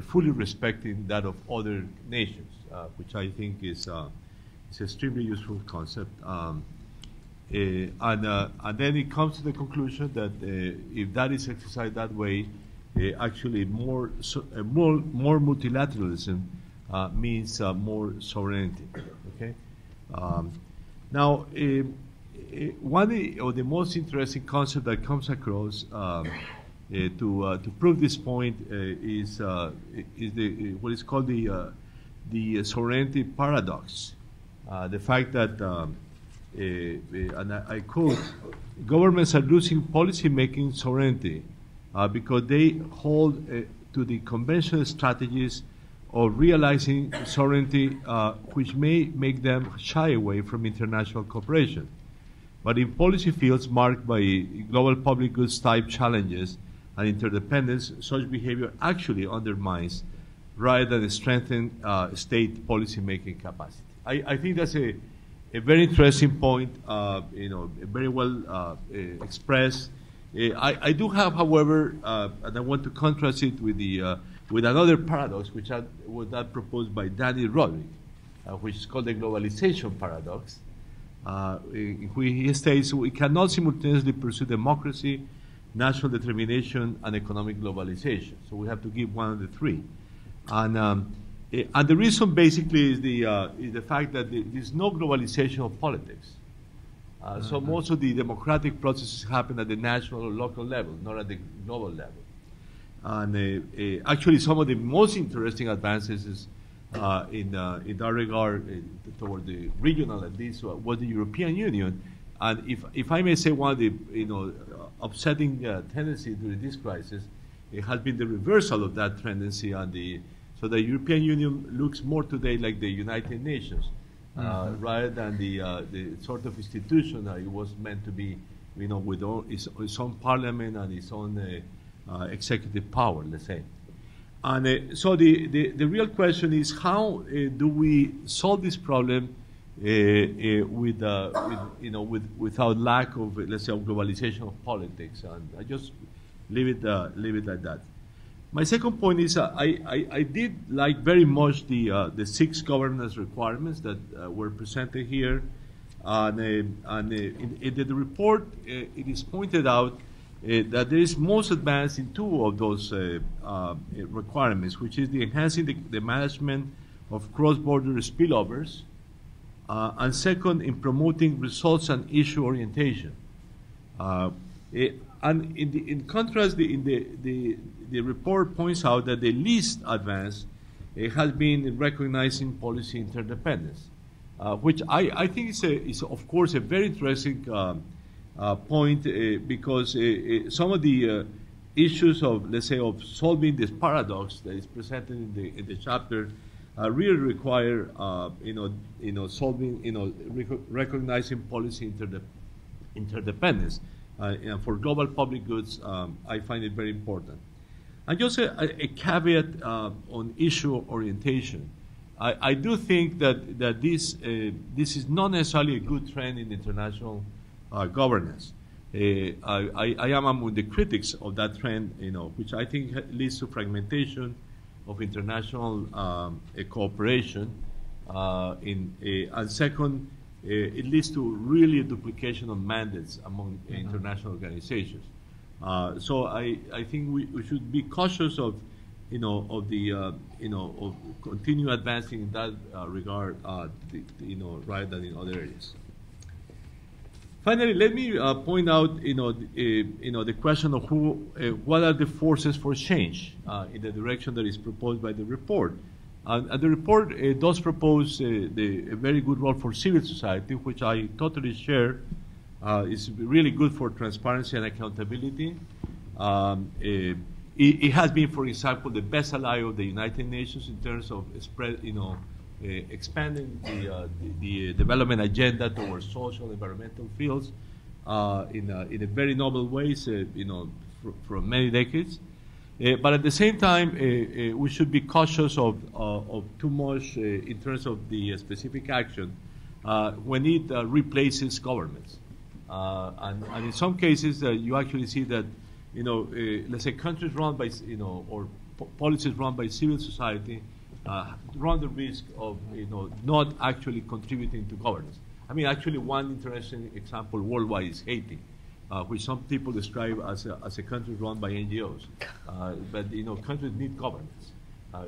Speaker 6: fully respecting that of other nations, which I think is an extremely useful concept. And then it comes to the conclusion that if that is exercised that way, actually more multilateralism means more sovereignty. Okay. Now, one of the most interesting concepts that comes across to prove this point is what is called the sovereignty paradox. The fact that, and I quote, governments are losing policy-making sovereignty because they hold to the conventional strategies of realizing sovereignty, which may make them shy away from international cooperation. But in policy fields marked by global public goods type challenges and interdependence, such behavior actually undermines rather than strengthen state policy-making capacity. I think that's a very interesting point, very well expressed. I do have, however, and I want to contrast it with another paradox, which was that proposed by Danny Roderick, which is called the globalization paradox, in which he states we cannot simultaneously pursue democracy, national determination, and economic globalization. So we have to give one of the three. And the reason basically is the fact that there's no globalization of politics. So most of the democratic processes happen at the national or local level, not at the global level. And actually, some of the most interesting advances is, in that regard, toward the regional at least, was the European Union. And if I may say, one of the upsetting tendencies during this crisis, it has been the reversal of that tendency, so the European Union looks more today like the United Nations, rather than the sort of institution that it was meant to be, with its own parliament and its own executive power, let's say. And so the real question is, how do we solve this problem without lack of, let's say, of globalization of politics? And I just leave it like that. My second point is I did like very much the 6 governance requirements that were presented here, and in the report it is pointed out that there is most advanced in 2 of those requirements, which is the enhancing the management of cross-border spillovers, and second, in promoting results and issue orientation. And in contrast, the report points out that the least advanced has been recognizing policy interdependence, which I think is of course a very interesting point, because some of the issues of, let's say, of solving this paradox that is presented in the chapter really require solving, recognizing policy interdependence. And for global public goods, I find it very important. And just a caveat on issue orientation. I do think that this is not necessarily a good trend in international governance. I am among the critics of that trend, which I think leads to fragmentation of international cooperation. And second, it leads to really a duplication of mandates among international organizations. So I think we should be cautious of continue advancing in that regard, rather than in other areas. Finally, let me point out, the question of what are the forces for change in the direction that is proposed by the report. And the report does propose a very good role for civil society, which I totally share. It's really good for transparency and accountability. It has been, for example, the best ally of the United Nations in terms of expanding the development agenda towards social, environmental fields in a very novel ways, for many decades. But at the same time, we should be cautious of too much in terms of the specific action when it replaces governments. And in some cases, you actually see that, let's say countries run by, or policies run by civil society run the risk of, not actually contributing to governance. I mean, actually, one interesting example worldwide is Haiti, which some people describe as a country run by NGOs. But countries need governance,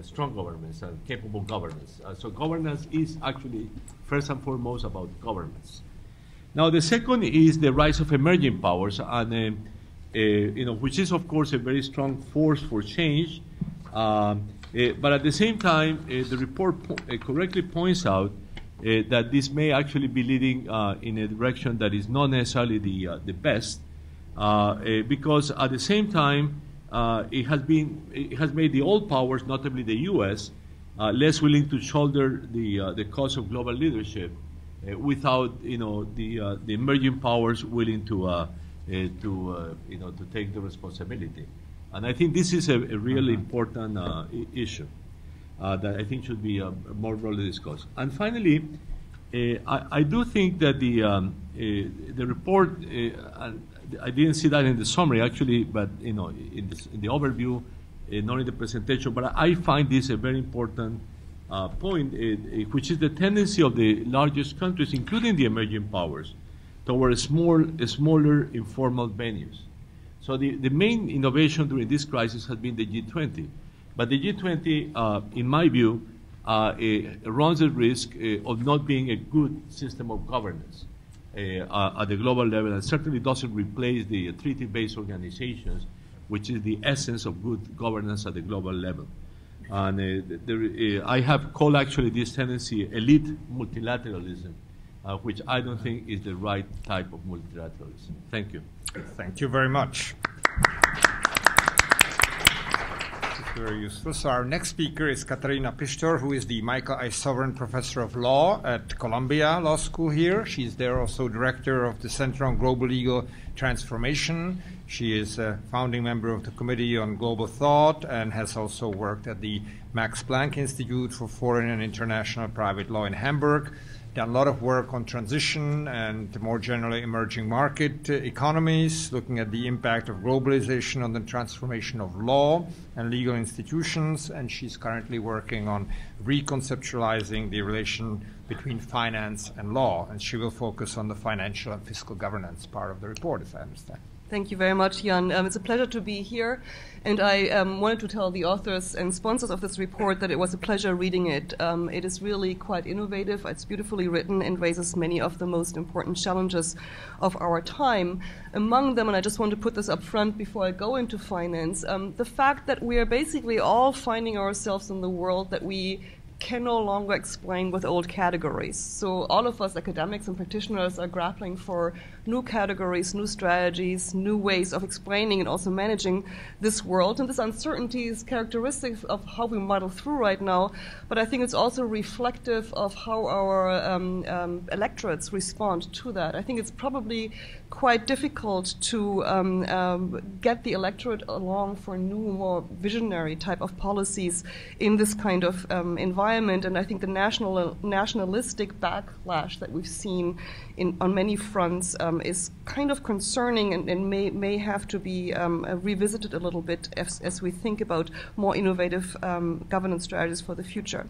Speaker 6: strong governments, and capable governance. So governance is actually first and foremost about governance. Now, the second is the rise of emerging powers, and which is of course a very strong force for change. But at the same time, the report correctly points out that this may actually be leading in a direction that is not necessarily the best, because at the same time it has made the old powers, notably the U.S., less willing to shoulder the cost of global leadership, without the emerging powers willing to take the responsibility. And I think this is a really important issue that I think should be more broadly discussed. And finally, I do think that the report, I didn't see that in the summary actually, but in the overview, not in the presentation, but I find this a very important point, which is the tendency of the largest countries, including the emerging powers, toward smaller informal venues. So the main innovation during this crisis has been the G20. But the G20, in my view, runs the risk of not being a good system of governance at the global level, and certainly doesn't replace the treaty-based organizations, which is the essence of good governance at the global level. And I have called actually this tendency elite multilateralism, which I don't think is the right type of multilateralism. Thank you.
Speaker 1: Thank you very much. Very useful. So our next speaker is Katharina Pistor, who is the Michael I. Sovereign Professor of Law at Columbia Law School here. She's there also director of the Center on Global Legal Transformation. She is a founding member of the Committee on Global Thought and has also worked at the Max Planck Institute for Foreign and International Private Law in Hamburg. Done a lot of work on transition and more generally emerging market economies, looking at the impact of globalization on the transformation of law and legal institutions, and she's currently working on reconceptualizing the relation between finance and law, and she will focus on the financial and fiscal governance part of the report, as I understand.
Speaker 7: Thank you very much, Jan. It's a pleasure to be here, and I wanted to tell the authors and sponsors of this report that it was a pleasure reading it. It is really quite innovative, it's beautifully written, and raises many of the most important challenges of our time. Among them, and I just want to put this up front before I go into finance, the fact that we are basically all finding ourselves in the world that we can no longer explain with old categories. So all of us academics and practitioners are grappling for new categories, new strategies, new ways of explaining and also managing this world. And this uncertainty is characteristic of how we muddle through right now, but I think it's also reflective of how our electorates respond to that. I think it's probably quite difficult to get the electorate along for new, more visionary type of policies in this kind of environment. And I think the nationalistic backlash that we've seen on many fronts is kind of concerning and may have to be revisited a little bit as we think about more innovative governance strategies for the future.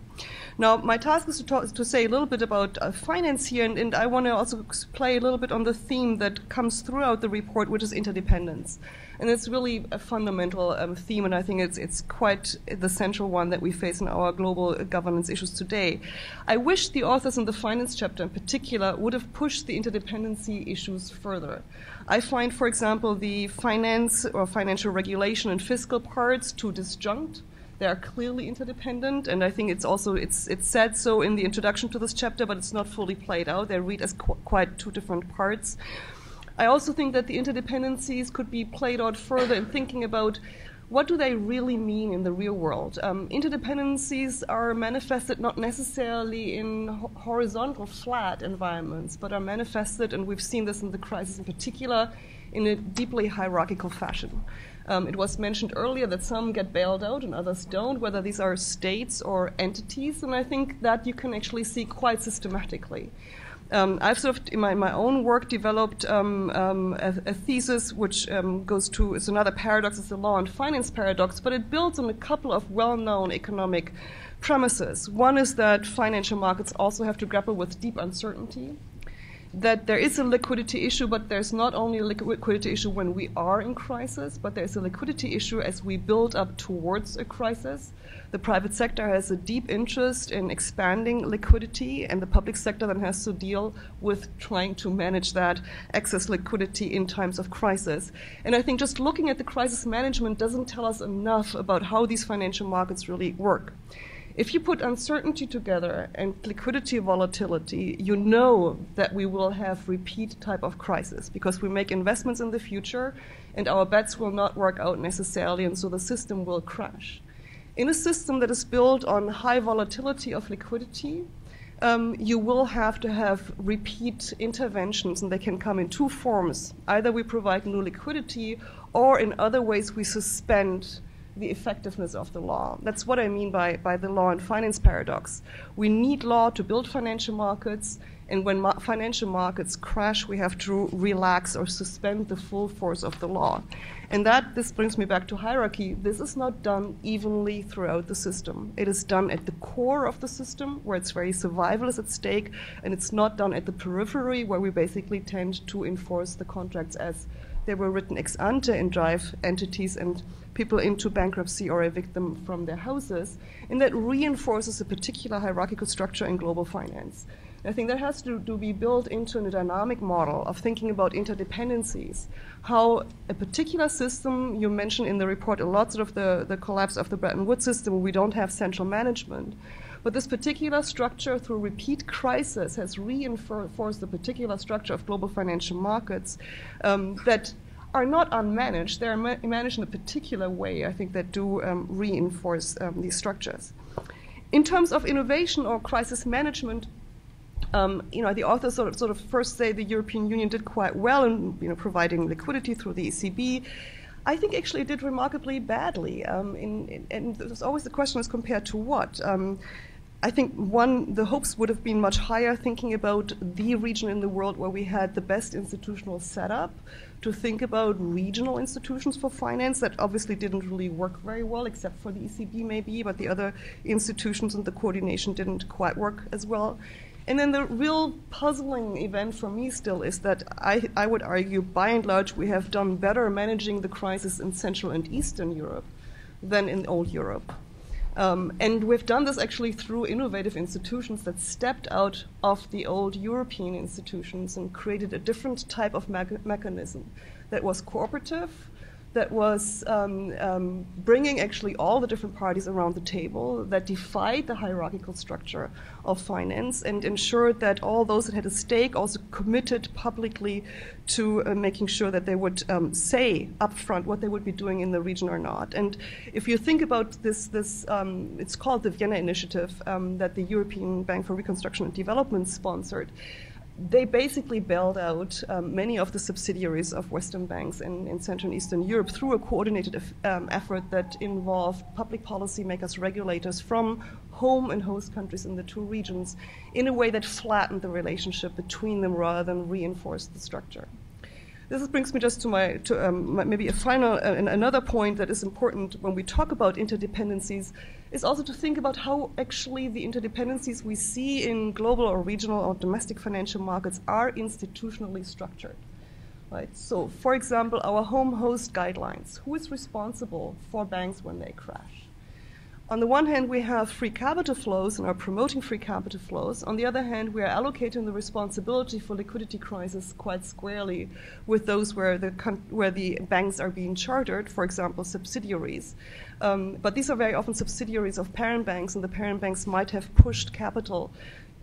Speaker 7: Now, my task is to say a little bit about finance here, and I want to also play a little bit on the theme that comes throughout the report, which is interdependence. And it's really a fundamental theme, and I think it's quite the central one that we face in our global governance issues today. I wish the authors in the finance chapter in particular would have pushed the interdependency issues further. I find, for example, the finance or financial regulation and fiscal parts too disjunct They are clearly interdependent, and I think it's said so in the introduction to this chapter, but it's not fully played out. They read as quite two different parts. I also think that the interdependencies could be played out further in thinking about what do they really mean in the real world. Interdependencies are manifested not necessarily in horizontal, flat environments, but are manifested, and we've seen this in the crisis in particular, in a deeply hierarchical fashion. It was mentioned earlier that some get bailed out and others don't, whether these are states or entities, and I think that you can actually see quite systematically. I've sort of, in my own work, developed a thesis which goes to, it's another paradox, it's the law and finance paradox, but it builds on a couple of well-known economic premises. One is that financial markets also have to grapple with deep uncertainty, that there is a liquidity issue, but there's not only a liquidity issue when we are in crisis, but there's a liquidity issue as we build up towards a crisis. The private sector has a deep interest in expanding liquidity, and the public sector then has to deal with trying to manage that excess liquidity in times of crisis. And I think just looking at the crisis management doesn't tell us enough about how these financial markets really work. If you put uncertainty together and liquidity volatility, you know that we will have repeat type of crisis because we make investments in the future and our bets will not work out necessarily, and so the system will crash. In a system that is built on high volatility of liquidity, you will have to have repeat interventions, and they can come in two forms. Either we provide new liquidity, or in other ways we suspend the effectiveness of the law. That's what I mean by the law and finance paradox. We need law to build financial markets, and when financial markets crash, we have to relax or suspend the full force of the law. And this brings me back to hierarchy. This is not done evenly throughout the system. It is done at the core of the system, where it's very survival is at stake, and it's not done at the periphery, where we basically tend to enforce the contracts as they were written ex ante and drive entities and people into bankruptcy or evict them from their houses. And that reinforces a particular hierarchical structure in global finance. I think that has to be built into a dynamic model of thinking about interdependencies, how a particular system, you mentioned in the report a lot sort of the collapse of the Bretton Woods system, we don't have central management. But this particular structure, through repeat crisis, has reinforced the particular structure of global financial markets that are not unmanaged. They are managed in a particular way, I think, that do reinforce these structures. In terms of innovation or crisis management, the authors sort of first say the European Union did quite well in providing liquidity through the ECB. I think actually it did remarkably badly, and there's always the question is compared to what? I think the hopes would have been much higher thinking about the region in the world where we had the best institutional setup to think about regional institutions for finance. That obviously didn't really work very well, except for the ECB maybe, but the other institutions and the coordination didn't quite work as well. And then the real puzzling event for me still is that I would argue, by and large, we have done better managing the crisis in Central and Eastern Europe than in old Europe. And we've done this actually through innovative institutions that stepped out of the old European institutions and created a different type of mechanism that was cooperative, that was bringing actually all the different parties around the table, that defied the hierarchical structure of finance and ensured that all those that had a stake also committed publicly to making sure that they would say upfront what they would be doing in the region or not. And if you think about this it's called the Vienna Initiative that the European Bank for Reconstruction and Development sponsored. They basically bailed out many of the subsidiaries of Western banks in Central and Eastern Europe through a coordinated effort that involved public policy makers, regulators from home and host countries in the two regions in a way that flattened the relationship between them rather than reinforced the structure. This brings me just to maybe a final, another point that is important when we talk about interdependencies is also to think about how actually the interdependencies we see in global or regional or domestic financial markets are institutionally structured. Right? So, for example, our home host guidelines. Who is responsible for banks when they crash? On the one hand, we have free capital flows and are promoting free capital flows. On the other hand, we are allocating the responsibility for liquidity crisis quite squarely with those where the banks are being chartered, for example, subsidiaries. But these are very often subsidiaries of parent banks, and the parent banks might have pushed capital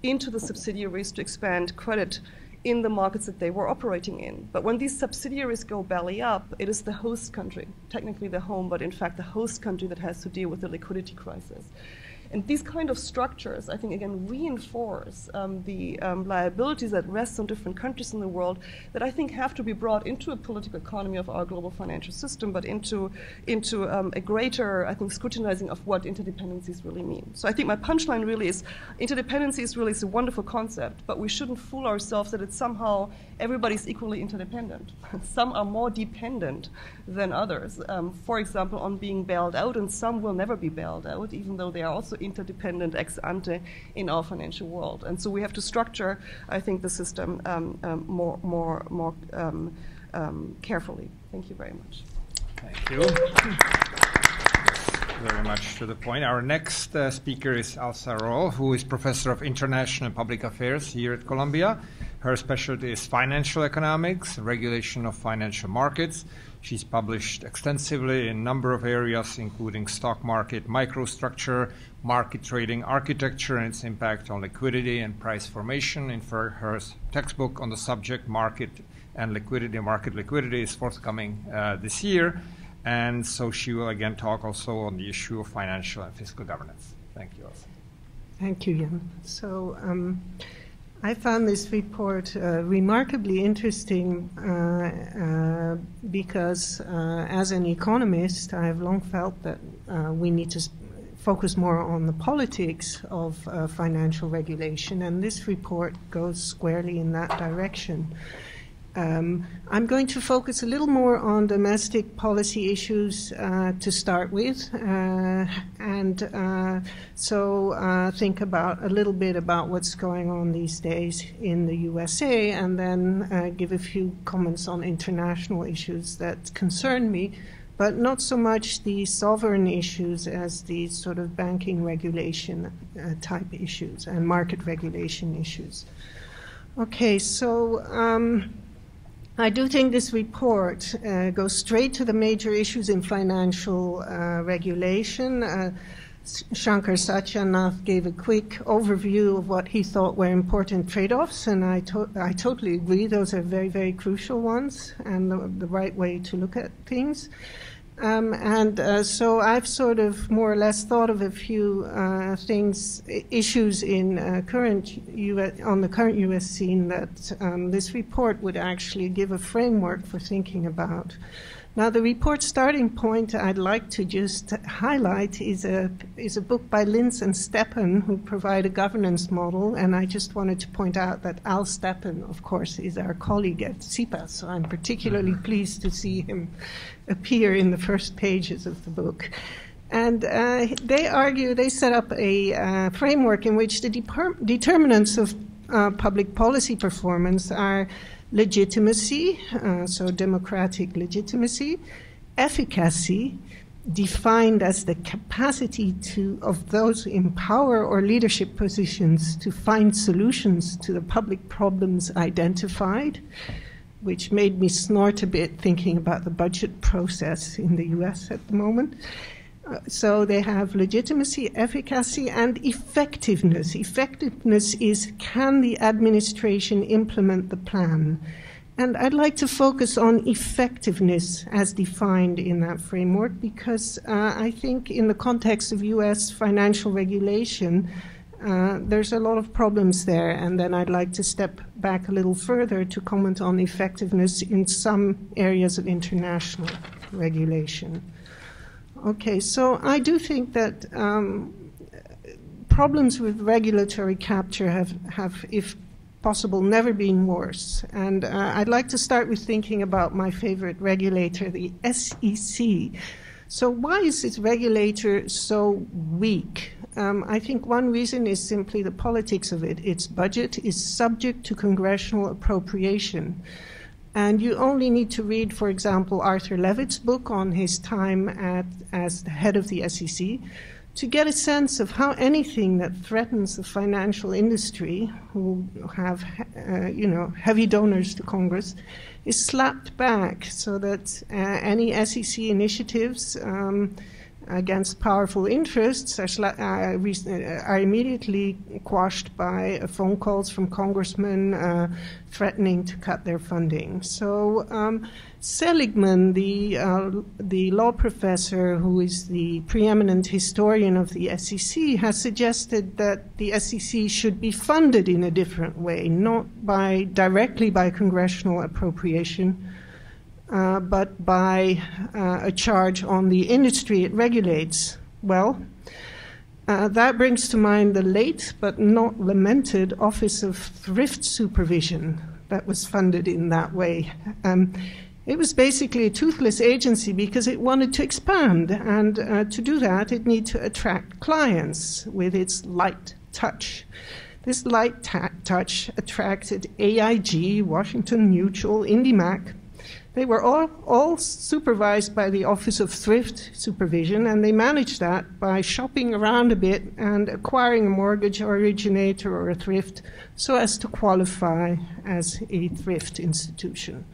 Speaker 7: into the subsidiaries to expand credit in the markets that they were operating in. But when these subsidiaries go belly up, it is the host country, technically the home, but in fact the host country that has to deal with the liquidity crisis. And these kind of structures, I think, again, reinforce the liabilities that rest on different countries in the world that I think have to be brought into a political economy of our global financial system, but into a greater, I think, scrutinizing of what interdependencies really mean. So I think my punchline really is interdependencies really is a wonderful concept, but we shouldn't fool ourselves that it's somehow everybody's equally interdependent. Some are more dependent than others, for example, on being bailed out, and some will never be bailed out, even though they are also interdependent ex ante in our financial world. And so we have to structure, I think, the system more carefully. Thank you very much.
Speaker 1: Thank you. Very much to the point. Our next speaker is Ailsa Roell, who is Professor of International and Public Affairs here at Columbia. Her specialty is financial economics, regulation of financial markets. She's published extensively in a number of areas, including stock market microstructure, market trading architecture and its impact on liquidity and price formation. In her textbook on the subject, Market and Liquidity, Market Liquidity, is forthcoming this year. And so she will again talk also on the issue of financial and fiscal governance. Thank you, Ailsa.
Speaker 8: Thank you, Jan. So I found this report remarkably interesting because as an economist, I have long felt that we need to focus more on the politics of financial regulation, and this report goes squarely in that direction. I'm going to focus a little more on domestic policy issues to start with, so think about a little bit about what's going on these days in the USA, and then give a few comments on international issues that concern me, but not so much the sovereign issues as the sort of banking regulation type issues and market regulation issues. Okay, so I do think this report goes straight to the major issues in financial regulation. Shankar Satyanath gave a quick overview of what he thought were important trade-offs, and I totally agree. Those are very, very crucial ones and the right way to look at things. So I've sort of more or less thought of a few issues in on the current U.S. scene that this report would actually give a framework for thinking about. Now, the report's starting point I'd like to just highlight is a book by Lins and Steppen, who provide a governance model, and I just wanted to point out that Al Steppen, of course, is our colleague at SIPA, so I'm particularly pleased to see him appear in the first pages of the book. And they set up a framework in which the determinants of public policy performance are legitimacy, so democratic legitimacy, efficacy, defined as the capacity of those in power or leadership positions to find solutions to the public problems identified, which made me snort a bit thinking about the budget process in the US at the moment. So they have legitimacy, efficacy, and effectiveness. Effectiveness is, can the administration implement the plan? And I'd like to focus on effectiveness as defined in that framework, because I think in the context of US financial regulation, there's a lot of problems there. And then I'd like to step back a little further to comment on effectiveness in some areas of international regulation. Okay, so I do think that problems with regulatory capture have, if possible, never been worse. And I'd like to start with thinking about my favorite regulator, the SEC. So why is this regulator so weak? I think one reason is simply the politics of it. Its budget is subject to congressional appropriation. And you only need to read, for example, Arthur Levitt's book on his time as the head of the SEC to get a sense of how anything that threatens the financial industry, who have, heavy donors to Congress, is slapped back, so that any SEC initiatives against powerful interests are immediately quashed by phone calls from congressmen threatening to cut their funding. So Seligman, the law professor who is the preeminent historian of the SEC, has suggested that the SEC should be funded in a different way, not directly by congressional appropriation, but by a charge on the industry it regulates. Well, that brings to mind the late but not lamented Office of Thrift Supervision that was funded in that way. It was basically a toothless agency because it wanted to expand, and to do that it needed to attract clients with its light touch. This light touch attracted AIG, Washington Mutual, IndyMac. They were all supervised by the Office of Thrift Supervision, and they managed that by shopping around a bit and acquiring a mortgage originator or a thrift so as to qualify as a thrift institution.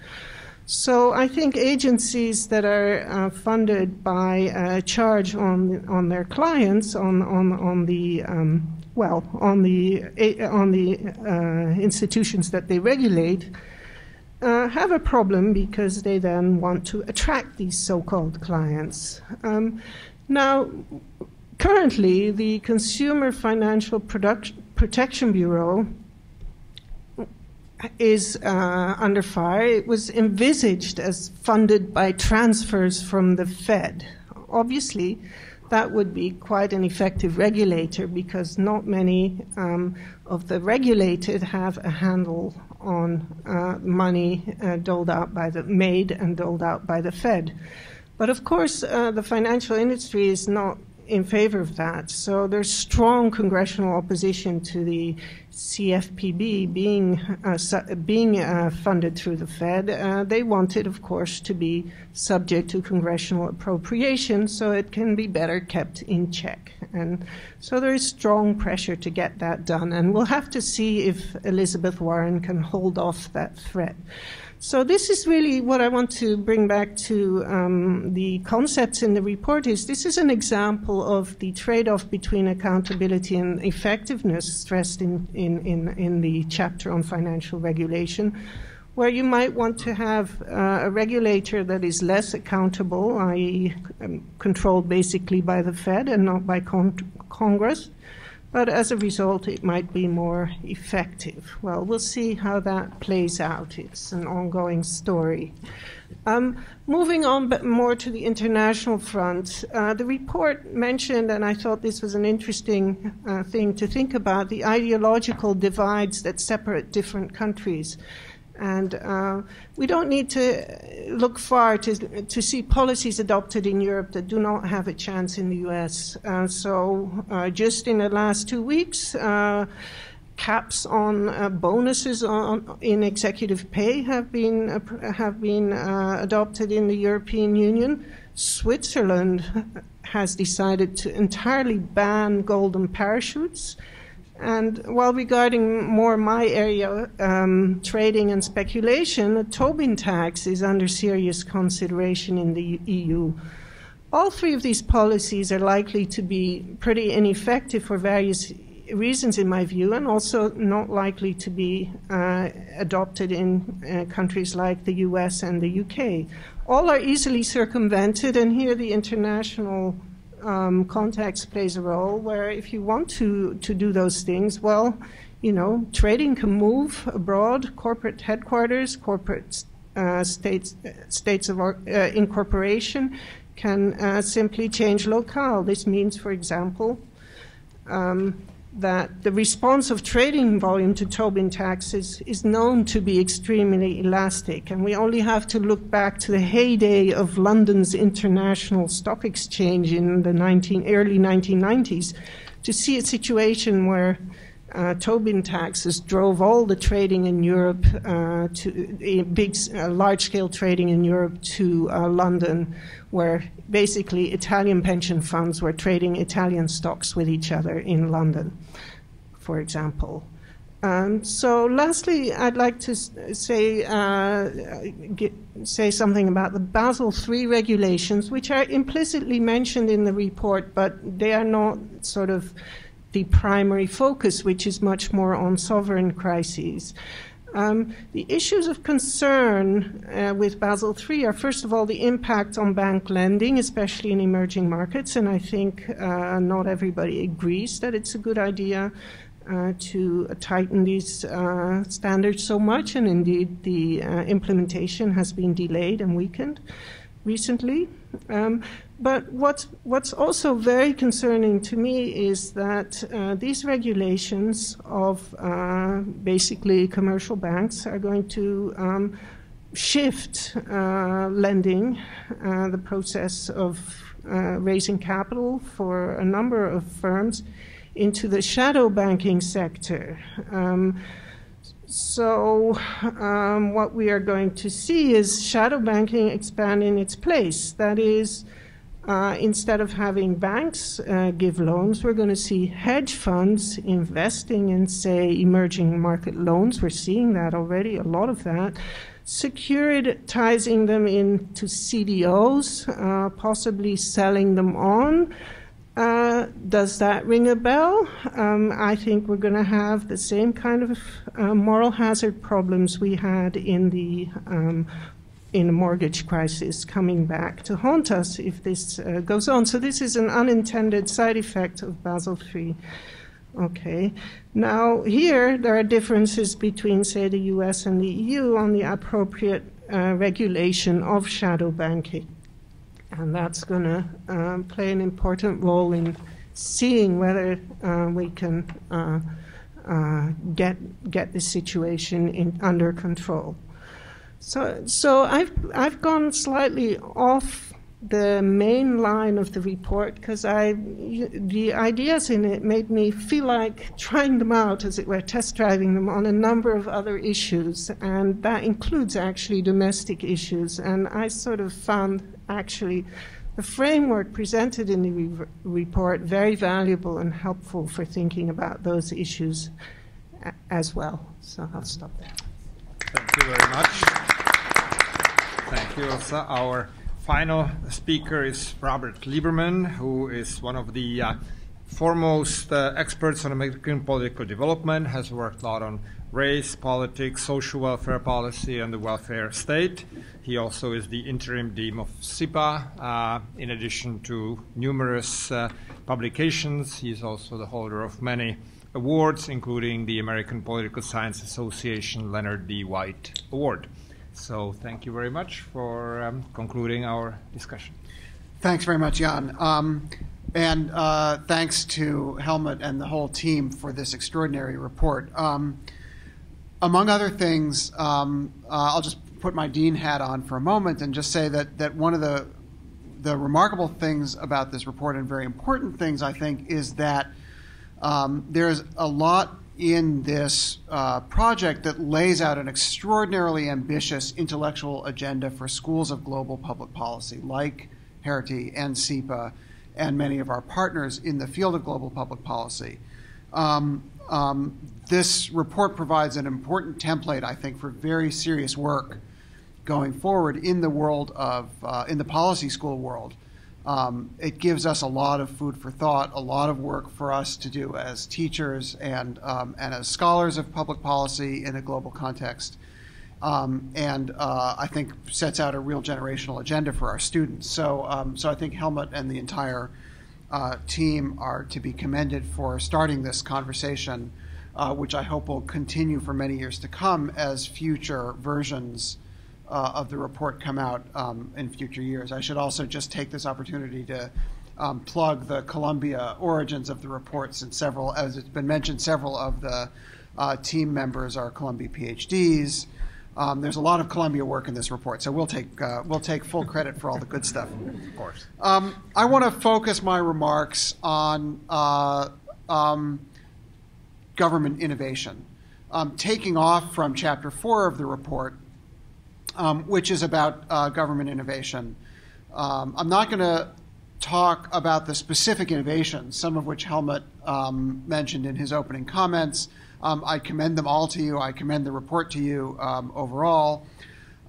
Speaker 8: So I think agencies that are funded by a charge on their clients, on the institutions that they regulate, have a problem because they then want to attract these so-called clients. Now, currently, the Consumer Financial Protection Bureau is under fire. It was envisaged as funded by transfers from the Fed. Obviously, that would be quite an effective regulator because not many of the regulated have a handle on money doled out by made and doled out by the Fed. But of course, the financial industry is not in favor of that. So there's strong congressional opposition to the CFPB being funded through the Fed. They want it, of course, to be subject to congressional appropriation so it can be better kept in check. And so there is strong pressure to get that done. And we'll have to see if Elizabeth Warren can hold off that threat. So this is really what I want to bring back to the concepts in the report. This is an example of the trade-off between accountability and effectiveness stressed in the chapter on financial regulation, where you might want to have a regulator that is less accountable, i.e. controlled basically by the Fed and not by Congress. But as a result, it might be more effective. Well, we'll see how that plays out. It's an ongoing story. Moving on but more to the international front, the report mentioned, and I thought this was an interesting thing to think about, the ideological divides that separate different countries. And we don't need to look far to see policies adopted in Europe that do not have a chance in the US. So just in the last 2 weeks, caps on bonuses in executive pay have been adopted in the European Union. Switzerland has decided to entirely ban golden parachutes. And while regarding more my area, trading and speculation, a Tobin tax is under serious consideration in the EU. All three of these policies are likely to be pretty ineffective for various reasons, in my view, and also not likely to be adopted in countries like the US and the UK. All are easily circumvented, and here the international context plays a role where if you want to do those things, well, trading can move abroad, corporate headquarters, corporate states of incorporation can simply change locale. This means, for example, that the response of trading volume to Tobin taxes is known to be extremely elastic. And we only have to look back to the heyday of London's International Stock Exchange in the early 1990s to see a situation where Tobin taxes drove all the trading in Europe large-scale trading in Europe to London, where basically Italian pension funds were trading Italian stocks with each other in London, for example. So lastly, I'd like to say something about the Basel III regulations, which are implicitly mentioned in the report, but they are not sort of the primary focus, which is much more on sovereign crises. The issues of concern with Basel III are, first of all, the impact on bank lending, especially in emerging markets, and I think not everybody agrees that it's a good idea to tighten these standards so much, and indeed the implementation has been delayed and weakened recently. But what's also very concerning to me is that these regulations of basically commercial banks are going to shift lending, the process of raising capital for a number of firms, into the shadow banking sector. So what we are going to see is shadow banking expand in its place. That is, instead of having banks give loans, we're going to see hedge funds investing in, say, emerging market loans. We're seeing that already, a lot of that. Securitizing them into CDOs, possibly selling them on. Does that ring a bell? I think we're going to have the same kind of moral hazard problems we had in the mortgage crisis coming back to haunt us if this goes on. So this is an unintended side effect of Basel III. Okay. Now here there are differences between, say, the US and the EU on the appropriate regulation of shadow banking. And that's going to play an important role in seeing whether we can get the situation under control. So I've gone slightly off the main line of the report because the ideas in it made me feel like trying them out, as it were, test driving them on a number of other issues, and that includes actually domestic issues. And I sort of found actually the framework presented in the report very valuable and helpful for thinking about those issues as well. So I'll stop there.
Speaker 1: Thank you very much. Thank you, Ailsa. Our final speaker is Robert Lieberman, who is one of the foremost experts on American political development, has worked a lot on race, politics, social welfare policy, and the welfare state. He also is the interim dean of SIPA. In addition to numerous publications, he's also the holder of many awards, including the American Political Science Association Leonard D. White Award. So thank you very much for concluding our discussion.
Speaker 9: Thanks very much, Jan. And thanks to Helmut and the whole team for this extraordinary report. Among other things, I'll just put my dean hat on for a moment and just say that one of the remarkable things about this report, and very important things, I think, is that there's a lot in this project that lays out an extraordinarily ambitious intellectual agenda for schools of global public policy, like Hertie and SIPA and many of our partners in the field of global public policy. This report provides an important template, I think, for very serious work going forward in the world of, in the policy school world. It gives us a lot of food for thought, a lot of work for us to do as teachers and as scholars of public policy in a global context, and I think sets out a real generational agenda for our students. So I think Helmut and the entire team are to be commended for starting this conversation, which I hope will continue for many years to come as future versions of the report come out in future years. I should also just take this opportunity to plug the Columbia origins of the report, since several, as it's been mentioned, several of the team members are Columbia PhDs. There's a lot of Columbia work in this report, so we'll take full credit for all the good stuff.
Speaker 1: Of course.
Speaker 9: I want to focus my remarks on government innovation, taking off from Chapter 4 of the report, which is about government innovation. I'm not going to talk about the specific innovations, some of which Helmut mentioned in his opening comments. I commend them all to you. I commend the report to you overall.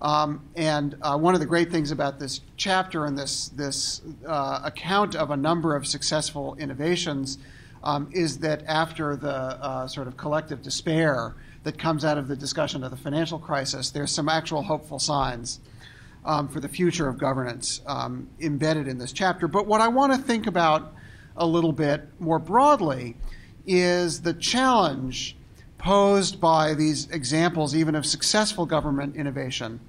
Speaker 9: And one of the great things about this chapter and this account of a number of successful innovations is that after the sort of collective despair that comes out of the discussion of the financial crisis, there's some actual hopeful signs for the future of governance embedded in this chapter. But what I want to think about a little bit more broadly is the challenge posed by these examples, even of successful government innovation,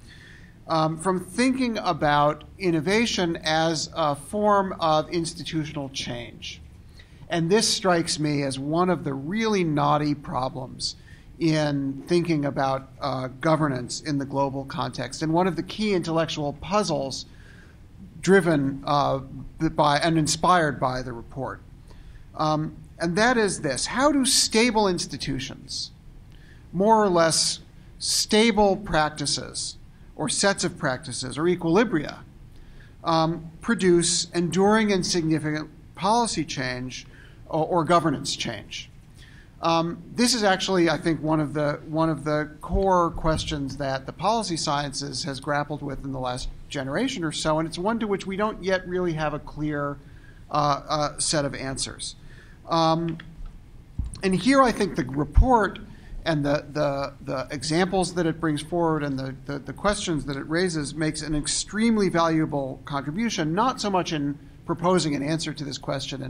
Speaker 9: from thinking about innovation as a form of institutional change. And this strikes me as one of the really knotty problems in thinking about governance in the global context, and one of the key intellectual puzzles driven by and inspired by the report. And that is this: how do stable institutions, more or less stable practices or sets of practices or equilibria, produce enduring and significant policy change or governance change? This is actually, I think, one of the core questions that the policy sciences has grappled with in the last generation or so, and it's one to which we don't yet really have a clear set of answers. And here, I think the report and the examples that it brings forward and the questions that it raises makes an extremely valuable contribution, not so much in proposing an answer to this question,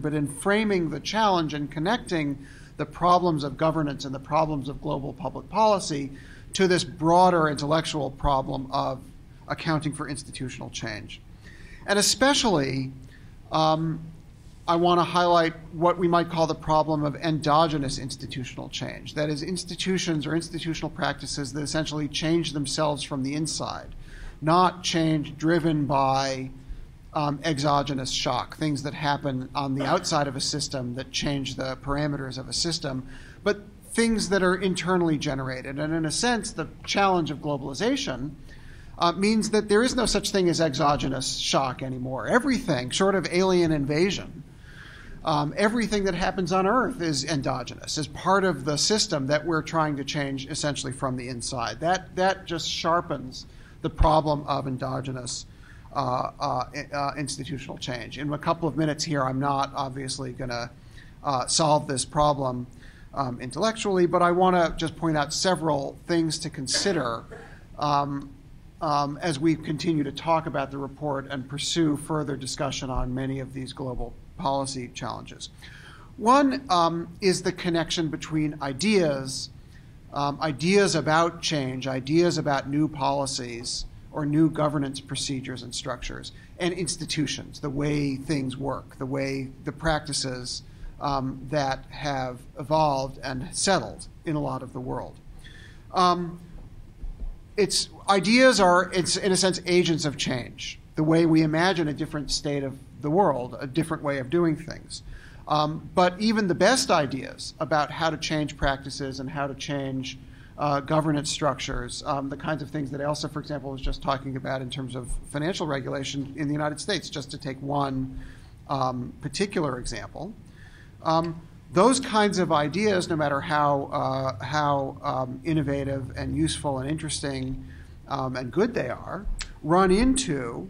Speaker 9: but in framing the challenge and connecting the problems of governance and the problems of global public policy to this broader intellectual problem of accounting for institutional change. And especially, I want to highlight what we might call the problem of endogenous institutional change. That is, institutions or institutional practices that essentially change themselves from the inside, not change driven by exogenous shock, things that happen on the outside of a system that change the parameters of a system, but things that are internally generated. And in a sense, the challenge of globalization means that there is no such thing as exogenous shock anymore. Everything, short of alien invasion, everything that happens on Earth is endogenous, is part of the system that we're trying to change essentially from the inside. That just sharpens the problem of endogenous institutional change. In a couple of minutes here, I'm not obviously going to solve this problem intellectually, but I want to just point out several things to consider as we continue to talk about the report and pursue further discussion on many of these global policy challenges. One is the connection between ideas, ideas about change, ideas about new policies or new governance procedures and structures, and institutions, the way things work, the practices that have evolved and settled in a lot of the world. Ideas are, in a sense, agents of change, the way we imagine a different state of the world, a different way of doing things. But even the best ideas about how to change practices and how to change governance structures, the kinds of things that Ailsa, for example, was just talking about in terms of financial regulation in the United States, just to take one particular example. Those kinds of ideas, no matter how innovative and useful and interesting and good they are, run into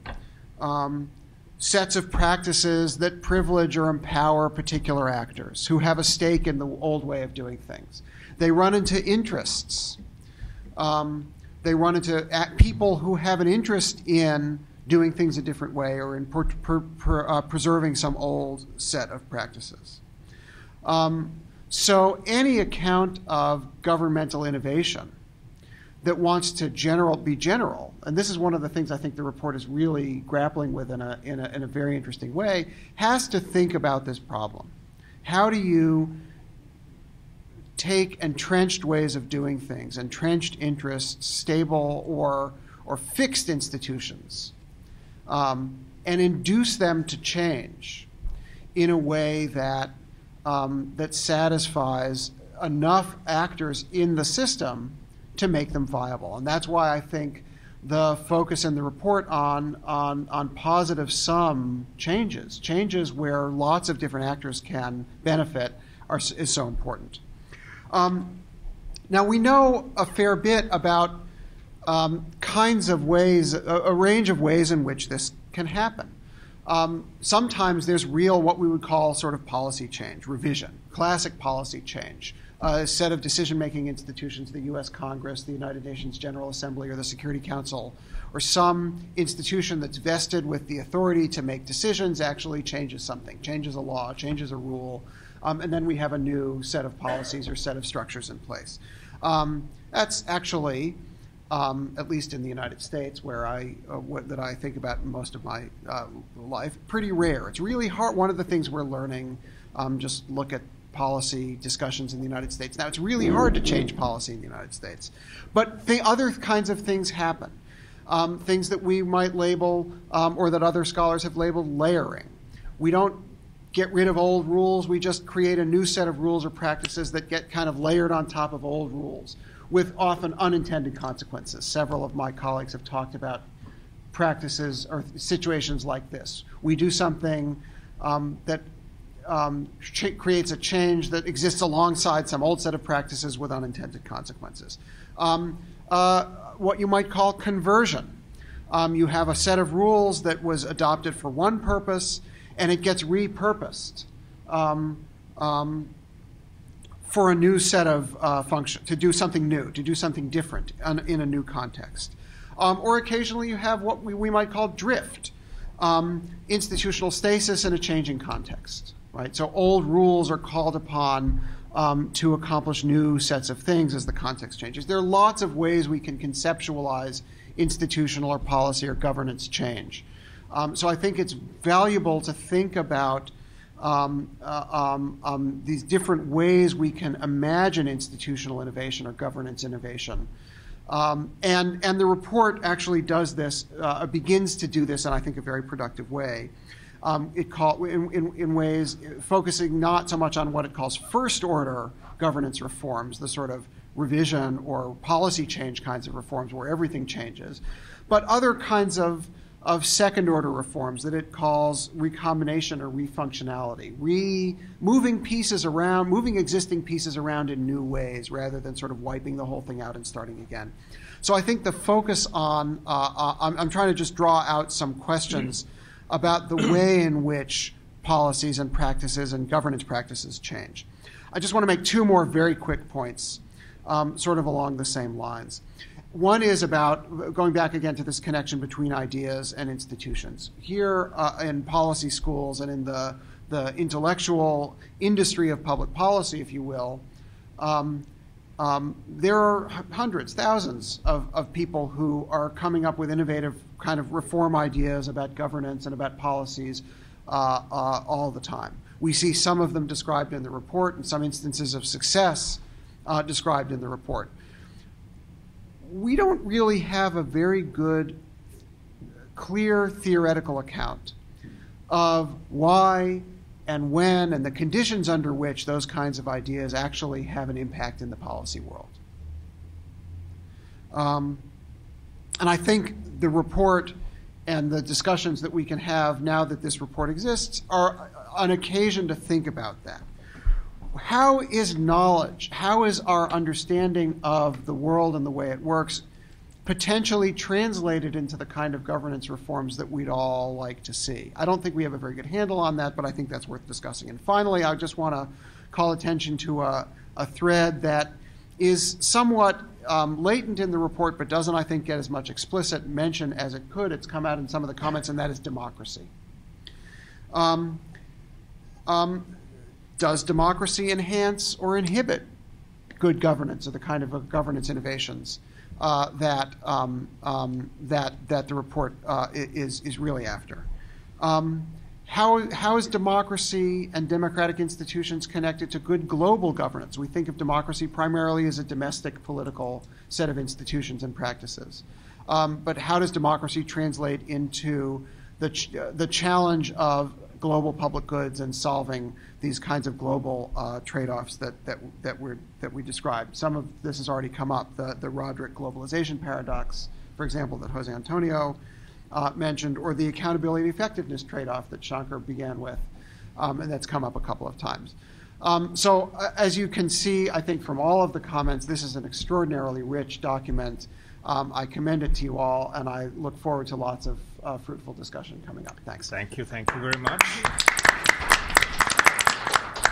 Speaker 9: sets of practices that privilege or empower particular actors who have a stake in the old way of doing things. They run into interests. They run into people who have an interest in doing things a different way or in preserving some old set of practices. So any account of governmental innovation that wants to be general, and this is one of the things I think the report is really grappling with in a very interesting way, has to think about this problem. How do you take entrenched ways of doing things, entrenched interests, stable or fixed institutions, and induce them to change in a way that that satisfies enough actors in the system to make them viable. And that's why I think the focus in the report on positive sum changes where lots of different actors can benefit, is so important. Now, we know a fair bit about kinds of ways, a range of ways in which this can happen. Sometimes there's real, what we would call sort of policy change, revision, classic policy change. A set of decision-making institutions, the U.S. Congress, the United Nations General Assembly, or the Security Council, or some institution that's vested with the authority to make decisions actually changes something, changes a law, changes a rule, and then we have a new set of policies or set of structures in place. That's actually, at least in the United States, where that I think about most of my life, pretty rare. It's really hard. One of the things we're learning, just look at policy discussions in the United States. Now, it's really hard to change policy in the United States. But other kinds of things happen. Things that we might label, or that other scholars have labeled, layering. We don't get rid of old rules. We just create a new set of rules or practices that get kind of layered on top of old rules, with often unintended consequences. Several of my colleagues have talked about practices or situations like this. We do something that creates a change that exists alongside some old set of practices with unintended consequences. What you might call conversion. You have a set of rules that was adopted for one purpose, and it gets repurposed for a new set of function, to do something new, to do something different in a new context. Or occasionally you have what we might call drift, institutional stasis in a changing context. Right? So old rules are called upon to accomplish new sets of things as the context changes. There are lots of ways we can conceptualize institutional or policy or governance change. So I think it's valuable to think about these different ways we can imagine institutional innovation or governance innovation. And the report actually does this, begins to do this in, I think, a very productive way. In ways focusing not so much on what it calls first-order governance reforms, the sort of revision or policy change kinds of reforms where everything changes, but other kinds of second-order reforms that it calls recombination or refunctionality, moving pieces around, moving existing pieces around in new ways rather than sort of wiping the whole thing out and starting again. So I think the focus on, I'm trying to just draw out some questions about the way in which policies and practices and governance practices change. I just want to make two more very quick points, sort of along the same lines. One is about going back again to this connection between ideas and institutions. Here in policy schools and in the intellectual industry of public policy, if you will, there are hundreds, thousands of people who are coming up with innovative kind of reform ideas about governance and about policies all the time. We see some of them described in the report and some instances of success described in the report. We don't really have a very good, clear theoretical account of why and when and the conditions under which those kinds of ideas actually have an impact in the policy world. And I think the report and the discussions that we can have now that this report exists are an occasion to think about that. How is knowledge, how is our understanding of the world and the way it works potentially translated into the kind of governance reforms that we'd all like to see? I don't think we have a very good handle on that, but I think that's worth discussing. And finally, I just want to call attention to a thread that is somewhat latent in the report, but doesn't, I think, get as much explicit mention as it could. It's come out in some of the comments, and that is democracy. Does democracy enhance or inhibit good governance or the kind of governance innovations that the report is really after? How is democracy and democratic institutions connected to good global governance? We think of democracy primarily as a domestic political set of institutions and practices. But how does democracy translate into the challenge of global public goods and solving these kinds of global trade-offs that we described. Some of this has already come up. The Roderick globalization paradox, for example, that Jose Antonio mentioned, or the accountability and effectiveness trade-off that Shankar began with, and that's come up a couple of times. So as you can see, I think from all of the comments, this is an extraordinarily rich document. I commend it to you all, and I look forward to lots of fruitful discussion coming up. Thanks.
Speaker 1: Thank you very much.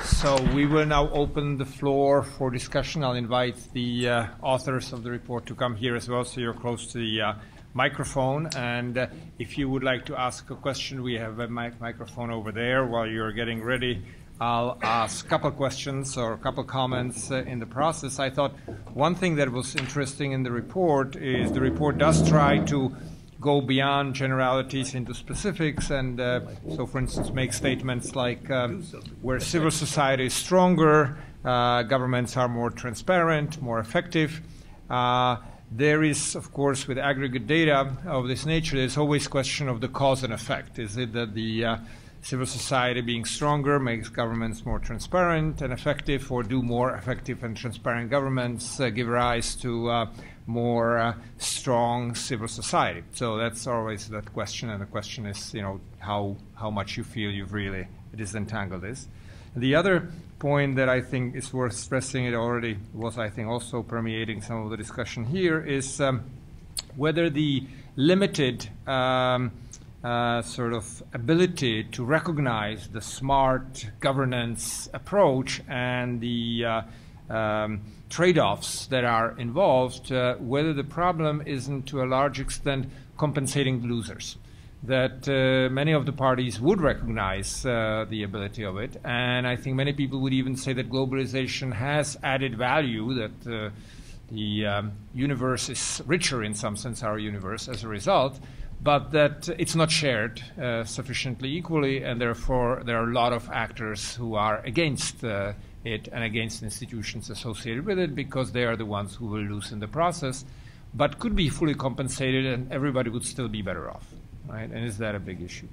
Speaker 1: So we will now open the floor for discussion. I'll invite the authors of the report to come here as well, so you're close to the microphone. And if you would like to ask a question, we have a microphone over there. While you're getting ready, I'll ask a couple questions or a couple comments in the process. I thought one thing that was interesting in the report is the report does try to go beyond generalities into specifics, and so, for instance, make statements like where civil society is stronger, governments are more transparent, more effective. There is, of course, with aggregate data of this nature, there's always question of the cause and effect. Is it that the civil society being stronger makes governments more transparent and effective, or do more effective and transparent governments give rise to more strong civil society? So that's always that question, and the question is, how much you feel you've really disentangled this. The other point that I think is worth stressing, it already was, I think, also permeating some of the discussion here, is whether the limited sort of ability to recognize the smart governance approach and the trade-offs that are involved, whether the problem isn't to a large extent compensating the losers. That many of the parties would recognize the ability of it, and I think many people would even say that globalization has added value, that the universe is richer in some sense, our universe, as a result, but that it's not shared sufficiently equally, and therefore there are a lot of actors who are against it and against institutions associated with it, because they are the ones who will lose in the process, but could be fully compensated and everybody would still be better off, right? And is that a big issue?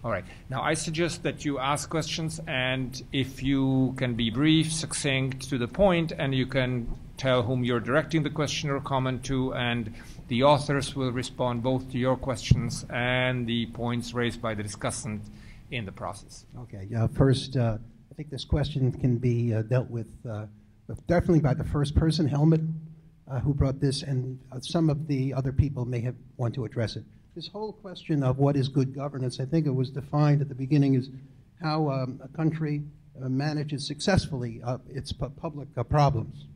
Speaker 1: All right. Now, I suggest that you ask questions, and if you can be brief, succinct, to the point, and you can tell whom you're directing the question or comment to, and the authors will respond both to your questions and the points raised by the discussant in the process.
Speaker 10: Okay. First, I think this question can be dealt with definitely by the first person, Helmut, who brought this, and some of the other people may want to address it. This whole question of what is good governance, I think it was defined at the beginning as how a country manages successfully its public problems.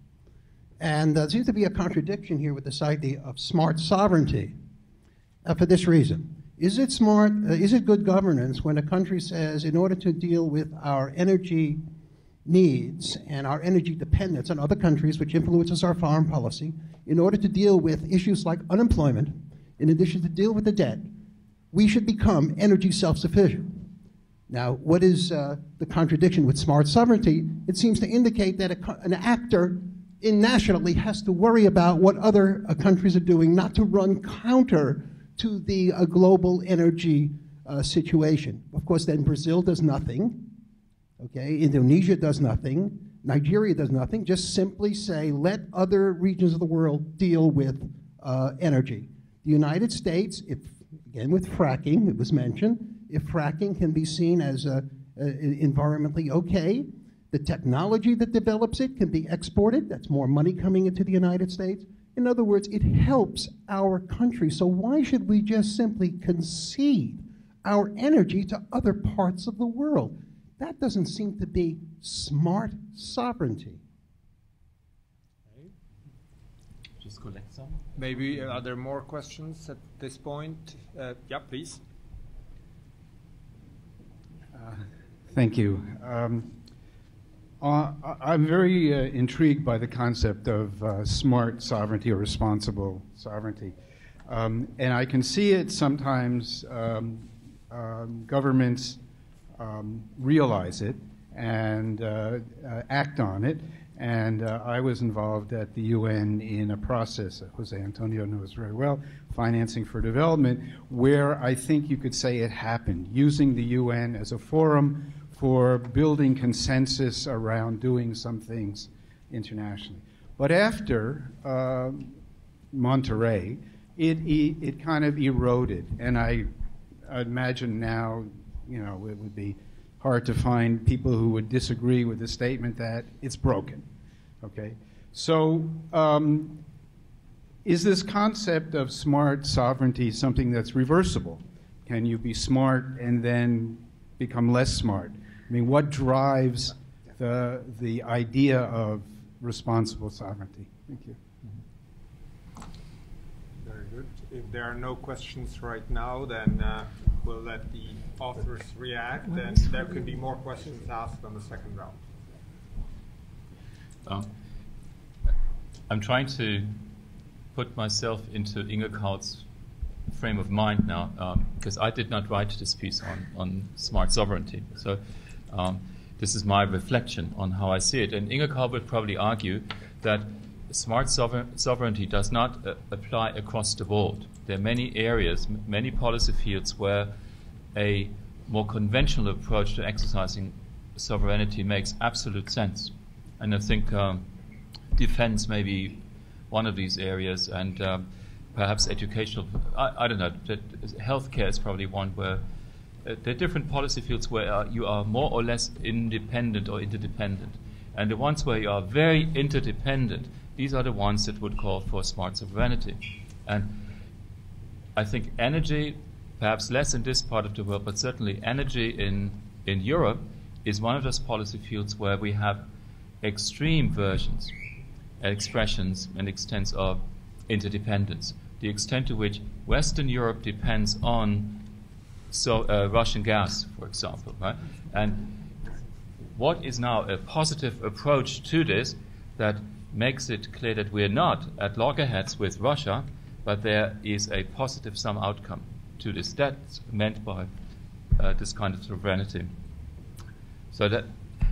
Speaker 10: And there seems to be a contradiction here with this idea of smart sovereignty for this reason. Is it smart, is it good governance when a country says, in order to deal with our energy needs and our energy dependence on other countries, which influences our foreign policy, in order to deal with issues like unemployment, in addition to deal with the debt, we should become energy self-sufficient? Now, what is the contradiction with smart sovereignty? It seems to indicate that an actor nationally has to worry about what other countries are doing, not to run counter to the global energy situation. Of course, then Brazil does nothing. Okay, Indonesia does nothing. Nigeria does nothing. Just simply say, let other regions of the world deal with energy. The United States, again with fracking, it was mentioned, if fracking can be seen as environmentally okay, the technology that develops it can be exported. That's more money coming into the United States. In other words, it helps our country. So why should we just simply concede our energy to other parts of the world? That doesn't seem to be smart sovereignty.
Speaker 2: Just collect some.
Speaker 1: Maybe are there more questions at this point? Yeah, please.
Speaker 11: Thank you. I'm very intrigued by the concept of smart sovereignty or responsible sovereignty. And I can see it sometimes governments realize it and act on it. And I was involved at the UN in a process that Jose Antonio knows very well, Financing for Development, where I think you could say it happened, using the UN as a forum for building consensus around doing some things internationally. But after Monterey, it kind of eroded, and I imagine now, you know, it would be hard to find people who would disagree with the statement that it's broken. Okay, so is this concept of smart sovereignty something that's reversible? Can you be smart and then become less smart? I mean, what drives the idea of responsible sovereignty? Thank you.
Speaker 1: Very good. If there are no questions right now, then we'll let the authors react, and there could be more questions asked on the second round.
Speaker 2: I'm trying to put myself into Inge Kaut's frame of mind now, because I did not write this piece on smart sovereignty. So this is my reflection on how I see it. And Inge Kaut would probably argue that smart sovereignty does not apply across the board. There are many areas, many policy fields where a more conventional approach to exercising sovereignty makes absolute sense. And I think defense may be one of these areas, and perhaps educational, I don't know, healthcare is probably one where there are different policy fields where you are more or less independent or interdependent. And the ones where you are very interdependent, these are the ones that would call for smart sovereignty. And I think energy, perhaps less in this part of the world, but certainly energy in Europe is one of those policy fields where we have extreme versions, expressions, and extents of interdependence. The extent to which Western Europe depends on Russian gas, for example, right? And what is now a positive approach to this that makes it clear that we're not at loggerheads with Russia, but there is a positive sum outcome to this. That's meant by this kind of sovereignty. So that,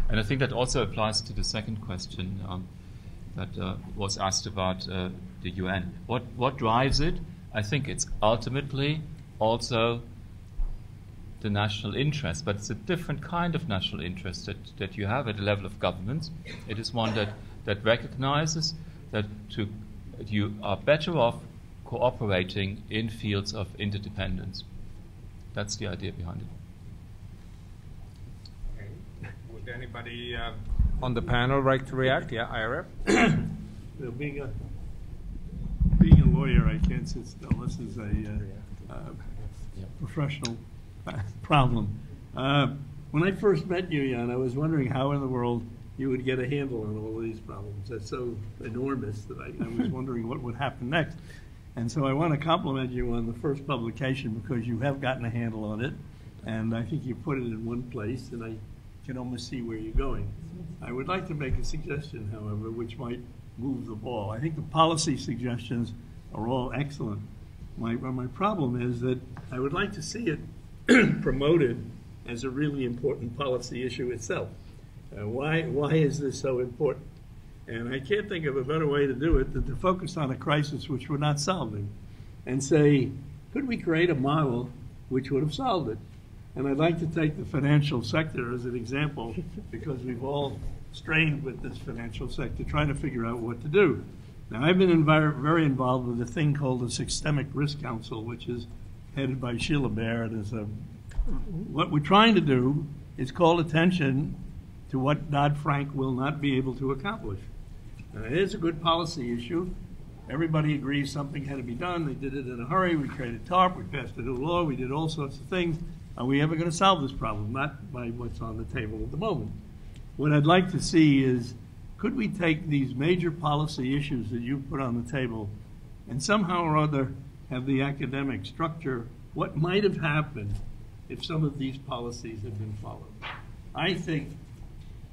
Speaker 2: and I think that also applies to the second question that was asked about the UN. What drives it? I think it's ultimately also the national interest, but it's a different kind of national interest that you have at the level of governments. It is one that recognizes that you are better off cooperating in fields of interdependence. That's the idea behind it.
Speaker 1: Okay. Would anybody on the panel like to react? Yeah, Ira.
Speaker 5: Well, being a lawyer, I can't sit still. This is a professional problem. When I first met you, Jan, I was wondering how in the world you would get a handle on all of these problems. That's so enormous that I was wondering what would happen next. And so I want to compliment you on the first publication because you have gotten a handle on it, and I think you put it in one place, and I can almost see where you're going. I would like to make a suggestion, however, which might move the ball. I think the policy suggestions are all excellent. My problem is that I would like to see it promoted as a really important policy issue itself. Why is this so important? And I can't think of a better way to do it than to focus on a crisis which we're not solving and say, could we create a model which would have solved it? And I'd like to take the financial sector as an example because we've all strained with this financial sector trying to figure out what to do. Now, I've been very involved with a thing called the Systemic Risk Council, which is headed by Sheila Bair. What we're trying to do is call attention to what Dodd-Frank will not be able to accomplish. It is a good policy issue. Everybody agrees something had to be done. They did it in a hurry. We created TARP. We passed a new law. We did all sorts of things. Are we ever going to solve this problem? Not by what's on the table at the moment. What I'd like to see is, could we take these major policy issues that you put on the table and somehow or other have the academic structure what might have happened if some of these policies had been followed? I think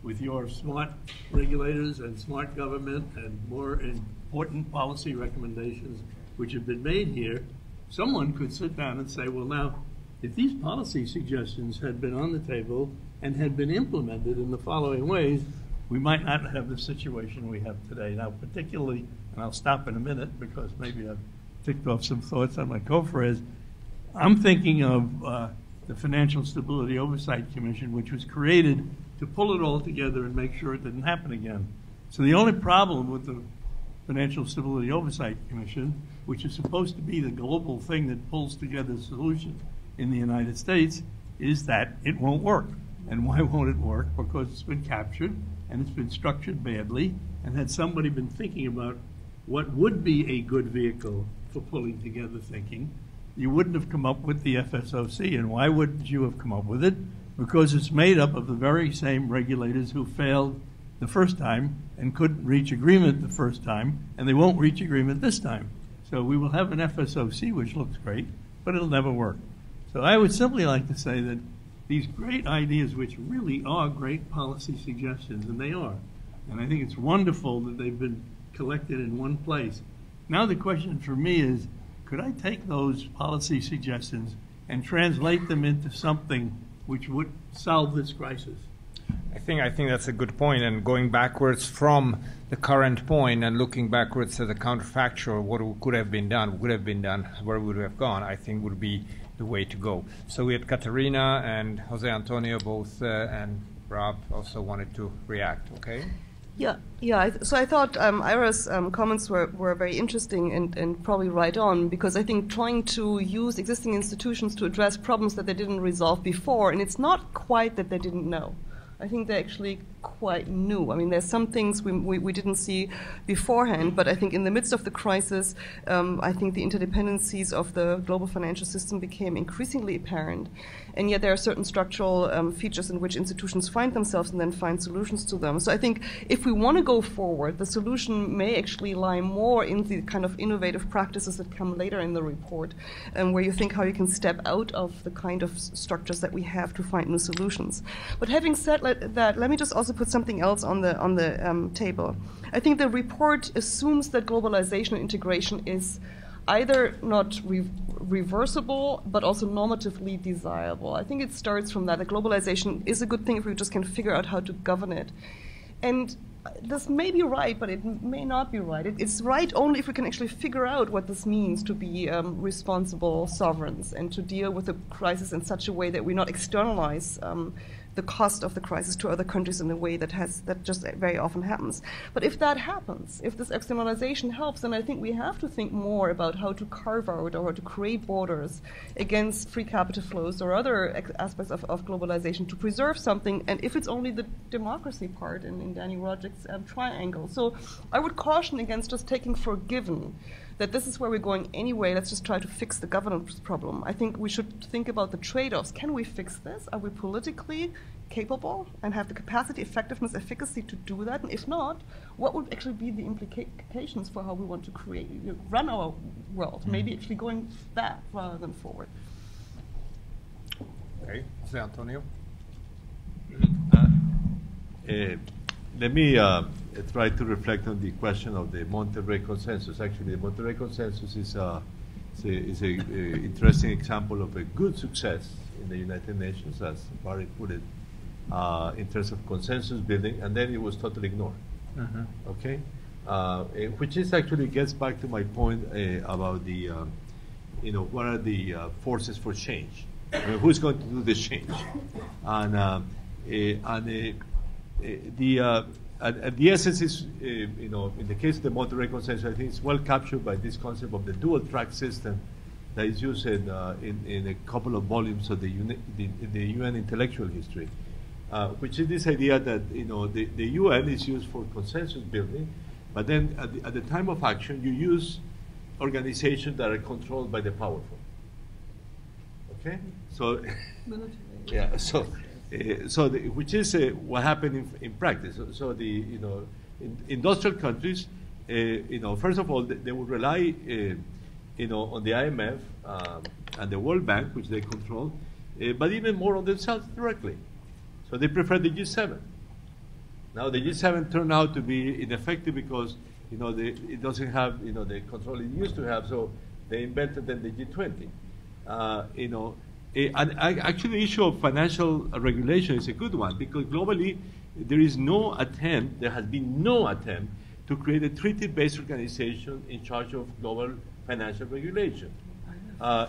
Speaker 5: with your smart regulators and smart government and more important policy recommendations which have been made here, someone could sit down and say, well, now, if these policy suggestions had been on the table and had been implemented in the following ways, we might not have the situation we have today. Now, particularly, and I'll stop in a minute because maybe I've ticked off some thoughts on my co-phrase, I'm thinking of the Financial Stability Oversight Commission, which was created to pull it all together and make sure it didn't happen again. So the only problem with the Financial Stability Oversight Commission, which is supposed to be the global thing that pulls together solutions in the United States, is that it won't work. And why won't it work? Because it's been captured and it's been structured badly. And had somebody been thinking about what would be a good vehicle for pulling together thinking, you wouldn't have come up with the FSOC. And why wouldn't you have come up with it? Because it's made up of the very same regulators who failed the first time and couldn't reach agreement the first time, and they won't reach agreement this time. So we will have an FSOC, which looks great, but it'll never work. So I would simply like to say that these great ideas, which really are great policy suggestions, and they are, and I think it's wonderful that they've been collected in one place. Now the question for me is, could I take those policy suggestions and translate them into something which would solve this crisis?
Speaker 1: I think that's a good point, and going backwards from the current point and looking backwards at the counterfactual, what could have been done, where would we have gone, I think would be the way to go. So we had Katharina and Jose Antonio both, and Rob also wanted to react, okay?
Speaker 7: Yeah. So I thought Ira's comments were very interesting and probably right on, because I think trying to use existing institutions to address problems that they didn't resolve before, and it's not quite that they didn't know. I think they actually quite knew. I mean, there's some things we didn't see beforehand, but I think in the midst of the crisis, I think the interdependencies of the global financial system became increasingly apparent. And yet there are certain structural features in which institutions find themselves and then find solutions to them. So I think if we want to go forward, the solution may actually lie more in the kind of innovative practices that come later in the report, where you think how you can step out of the kind of structures that we have to find new solutions. But having said that, let me just also put something else on the table. I think the report assumes that globalization and integration is either not reversible, but also normatively desirable. I think it starts from that globalization is a good thing if we just can figure out how to govern it. And this may be right, but it may not be right. It's right only if we can actually figure out what this means to be responsible sovereigns and to deal with the crisis in such a way that we not externalize the cost of the crisis to other countries in a way that just very often happens. But if that happens, if this externalization helps, then I think we have to think more about how to carve out or to create borders against free capital flows or other aspects of globalization to preserve something, and if it's only the democracy part in Danny Roderick's triangle. So I would caution against just taking for given that this is where we're going anyway, let's just try to fix the governance problem. I think we should think about the trade-offs. Can we fix this? Are we politically capable and have the capacity, effectiveness, efficacy to do that? And if not, what would actually be the implications for how we want to run our world? Maybe actually going back rather than forward.
Speaker 1: Okay, Jose Antonio.
Speaker 6: Let me try to reflect on the question of the Monterrey Consensus. Actually, the Monterrey Consensus is an interesting example of a good success in the United Nations, as Barry put it, in terms of consensus building, and then it was totally ignored. Okay, which is actually gets back to my point about the, what are the forces for change? I mean, who's going to do this change? And the essence is, in the case of the Monterrey Consensus, I think it's well captured by this concept of the dual-track system that is used in a couple of volumes of the UN intellectual history, which is this idea that the UN is used for consensus building, but then at the time of action, you use organizations that are controlled by the powerful. Okay, so yeah, so. Which is what happened in practice. So the in industrial countries, first of all, they would rely on the IMF and the World Bank, which they control, but even more on themselves directly. So they prefer the G7. Now the G7 turned out to be ineffective because it doesn't have the control it used to have. So they invented then the G20. And actually, the issue of financial regulation is a good one because globally, there is no attempt, there has been no attempt to create a treaty-based organization in charge of global financial regulation.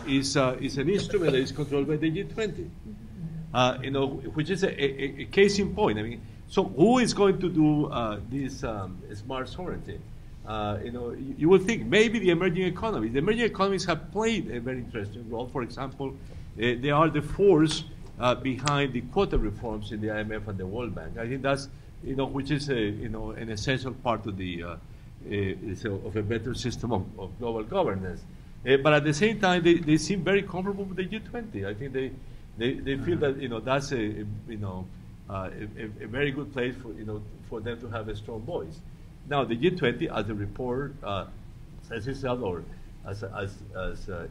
Speaker 6: It's an instrument that is controlled by the G20, which is a case in point. I mean, so who is going to do this smart sovereignty? You will think maybe the emerging economies. The emerging economies have played a very interesting role. For example, they are the force behind the quota reforms in the IMF and the World Bank. I think that's which is an essential part of the of a better system of global governance. But at the same time, they seem very comfortable with the G20. I think they feel that that's a very good place for them to have a strong voice. Now the G20, as the report says itself, or as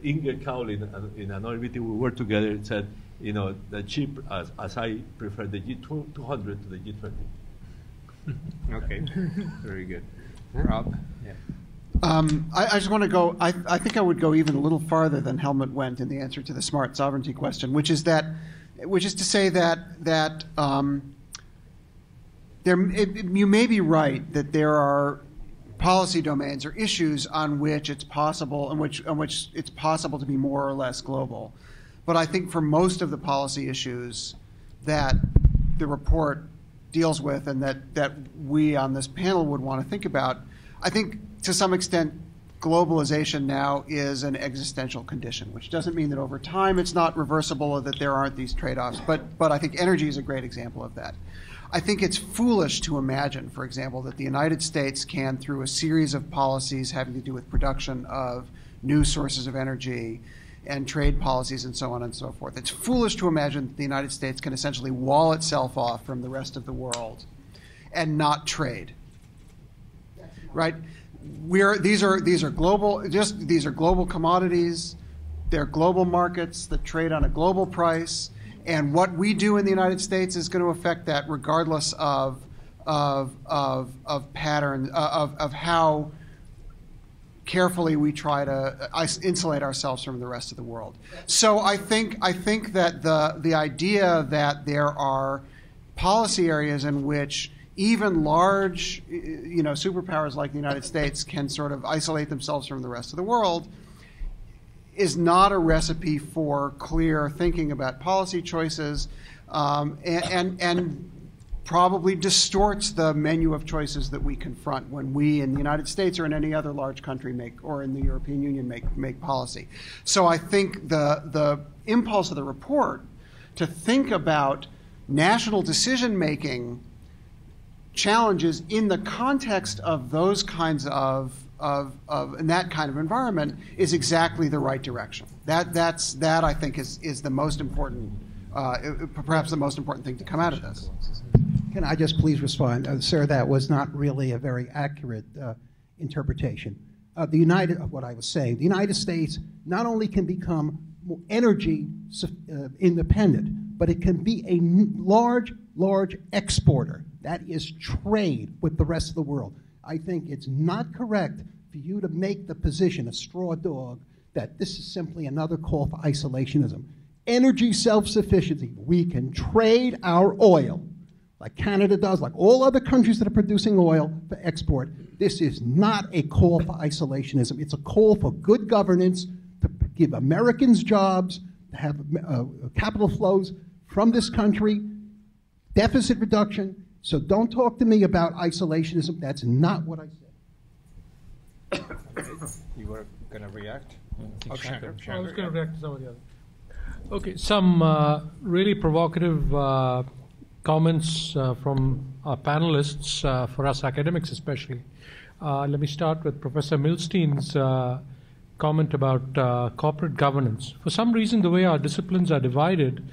Speaker 6: Inge Kaul in another meeting we were together, it said the cheap as I prefer the G200 to the G20.
Speaker 1: Okay, very good. Rob? Yeah.
Speaker 9: I just want to go, I think I would go even a little farther than Helmut went in the answer to the smart sovereignty question, which is to say that you may be right that there are policy domains or issues on which it's possible, on which it's possible to be more or less global. But I think for most of the policy issues that the report deals with and that we on this panel would want to think about, I think to some extent globalization now is an existential condition, which doesn't mean that over time it's not reversible or that there aren't these trade-offs. But I think energy is a great example of that. I think it's foolish to imagine, for example, that the United States can, through a series of policies having to do with production of new sources of energy and trade policies and so on and so forth. It's foolish to imagine that the United States can essentially wall itself off from the rest of the world and not trade. Right? These are global commodities. They're global markets that trade on a global price. And what we do in the United States is going to affect that regardless of pattern, of how carefully we try to insulate ourselves from the rest of the world. So I think that the idea that there are policy areas in which even large, superpowers like the United States can sort of isolate themselves from the rest of the world is not a recipe for clear thinking about policy choices, and probably distorts the menu of choices that we confront when we in the United States or in any other large country or in the European Union make policy. So I think the impulse of the report to think about national decision-making challenges in the context of those kinds of in that kind of environment is exactly the right direction. That I think is the most important, perhaps the most important thing to come out of this.
Speaker 10: Can I just please respond? Sir, that was not really a very accurate interpretation. What I was saying, the United States not only can become energy independent, but it can be a large exporter. That is trade with the rest of the world. I think it's not correct for you to make the position a straw dog that this is simply another call for isolationism. Energy self-sufficiency. We can trade our oil like Canada does, like all other countries that are producing oil for export. This is not a call for isolationism. It's a call for good governance, to give Americans jobs, to have capital flows from this country, deficit reduction. So don't talk to me about isolationism. That's not what I said.
Speaker 1: You were going to react?
Speaker 4: I was going to react to some of the others. Okay, some really provocative comments from our panelists, for us academics especially. Let me start with Professor Millstein's comment about corporate governance. For some reason, the way our disciplines are divided,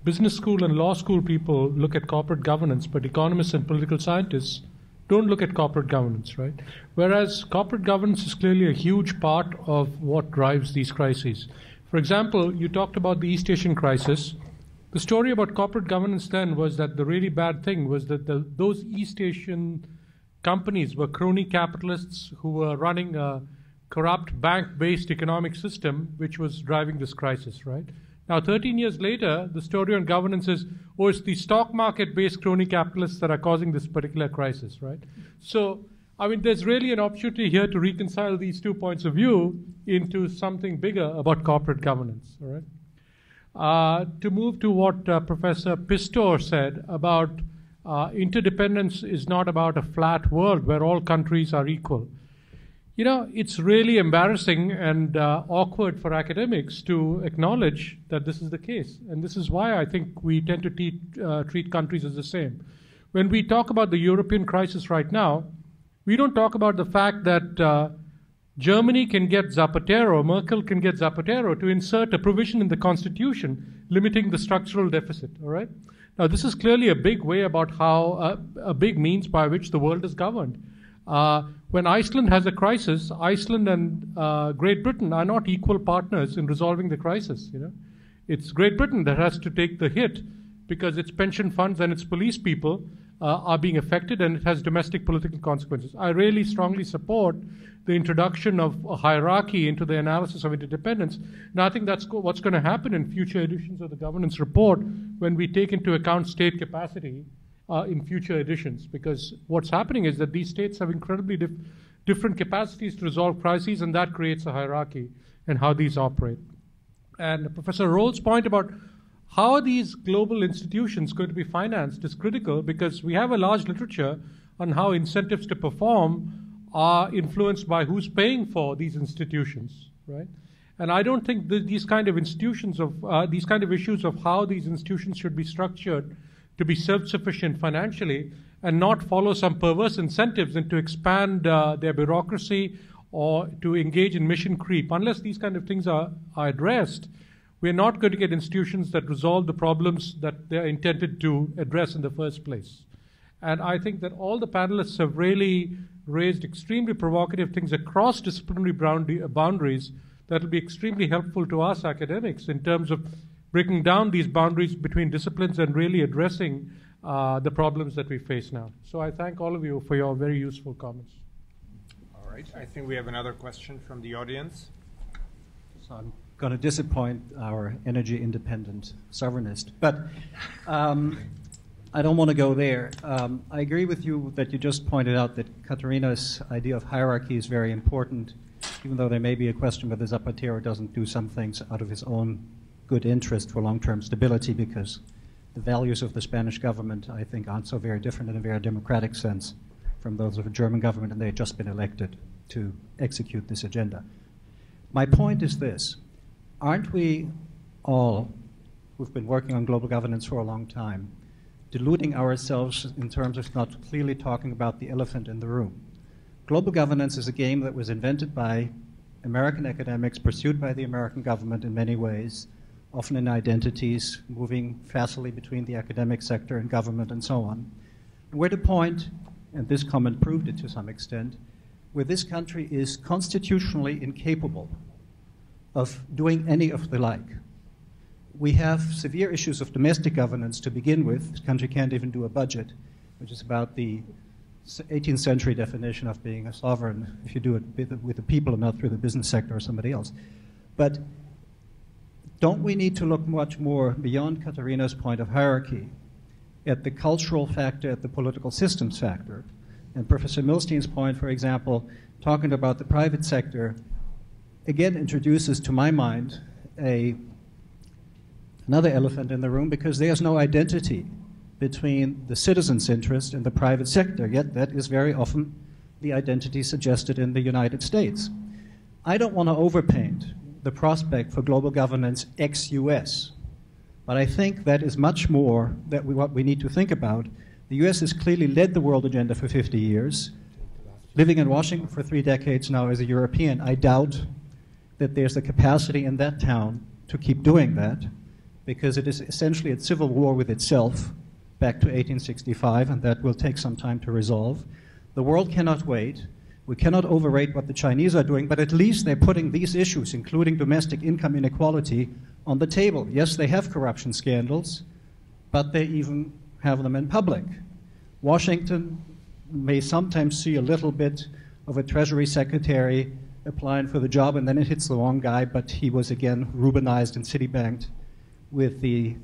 Speaker 4: business school and law school people look at corporate governance, but economists and political scientists don't look at corporate governance, right? Whereas corporate governance is clearly a huge part of what drives these crises. For example, you talked about the East Asian crisis. The story about corporate governance then was that the really bad thing was that those East Asian companies were crony capitalists who were running a corrupt bank-based economic system which was driving this crisis, right? Now, 13 years later, the story on governance is, oh, it's the stock market-based crony capitalists that are causing this particular crisis, right? So, I mean, there's really an opportunity here to reconcile these 2 points of view into something bigger about corporate governance, all right? To move to what Professor Pistor said about interdependence is not about a flat world where all countries are equal. You know, it's really embarrassing and awkward for academics to acknowledge that this is the case. And this is why I think we tend to treat countries as the same. When we talk about the European crisis right now, we don't talk about the fact that Germany can get Zapatero, Merkel can get Zapatero to insert a provision in the constitution limiting the structural deficit, all right? Now, this is clearly a big way about how, a big means by which the world is governed. When Iceland has a crisis, Iceland and Great Britain are not equal partners in resolving the crisis, you know? It's Great Britain that has to take the hit because its pension funds and its police people are being affected, and it has domestic political consequences. I really strongly support the introduction of a hierarchy into the analysis of interdependence. Now, I think that's what's going to happen in future editions of the governance report when we take into account state capacity in future editions, because what's happening is that these states have incredibly different capacities to resolve crises, and that creates a hierarchy in how these operate. And Professor Roell's point about how are these global institutions going to be financed is critical, because we have a large literature on how incentives to perform are influenced by who's paying for these institutions, right? And I don't think that these kind of institutions these kind of issues of how these institutions should be structured to be self-sufficient financially and not follow some perverse incentives and to expand their bureaucracy or to engage in mission creep. Unless these kind of things are addressed, we're not going to get institutions that resolve the problems that they're intended to address in the first place. And I think that all the panelists have really raised extremely provocative things across disciplinary boundaries that will be extremely helpful to us academics in terms of breaking down these boundaries between disciplines and really addressing the problems that we face now. So I thank all of you for your very useful comments.
Speaker 1: All right. I think we have another question from the audience.
Speaker 12: So I'm going to disappoint our energy independent sovereignist, but I don't want to go there. I agree with you that you just pointed out that Katharina's idea of hierarchy is very important, even though there may be a question whether Zapatero doesn't do some things out of his own good interest for long-term stability, because the values of the Spanish government, I think, aren't so very different in a very democratic sense from those of the German government, and they've just been elected to execute this agenda. My point is this: aren't we all, who've been working on global governance for a long time, deluding ourselves in terms of not clearly talking about the elephant in the room? Global governance is a game that was invented by American academics, pursued by the American government in many ways, often in identities, moving facilely between the academic sector and government and so on. And we're at a point, and this comment proved it to some extent, where this country is constitutionally incapable of doing any of the like. We have severe issues of domestic governance to begin with. This country can't even do a budget, which is about the 18th century definition of being a sovereign if you do it with the people and not through the business sector or somebody else. But don't we need to look much more beyond Katharina's point of hierarchy at the cultural factor, at the political systems factor? And Professor Millstein's point, for example, talking about the private sector, again introduces, to my mind, another elephant in the room, because there's no identity between the citizen's interest and the private sector, yet that is very often the identity suggested in the United States. I don't want to overpaint the prospect for global governance ex-US, but I think that is much more what we need to think about. The US has clearly led the world agenda for 50 years. Living in Washington for 3 decades now as a European, I doubt that there's the capacity in that town to keep doing that, because it is essentially at civil war with itself back to 1865, and that will take some time to resolve. The world cannot wait. We cannot overrate what the Chinese are doing, but at least they're putting these issues, including domestic income inequality, on the table. Yes, they have corruption scandals, but they even have them in public. Washington may sometimes see a little bit of a Treasury Secretary applying for the job, and then it hits the wrong guy, but he was again Rubenized and Citibanked with the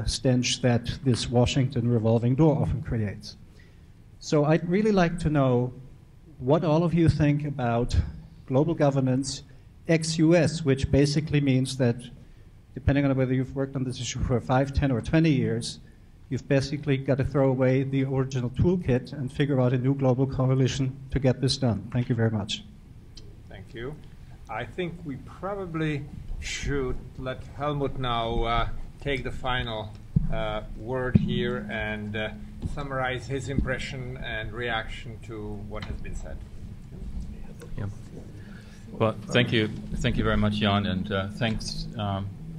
Speaker 12: stench that this Washington revolving door often creates. So I'd really like to know what all of you think about global governance ex-US, which basically means that, depending on whether you've worked on this issue for 5, 10, or 20 years, you've basically got to throw away the original toolkit and figure out a new global coalition to get this done. Thank you very much.
Speaker 1: Thank you. I think we probably should let Helmut now take the final word here and summarize his impression and reaction to what has been said.
Speaker 2: Yeah. Well, thank you very much, Jan, and thanks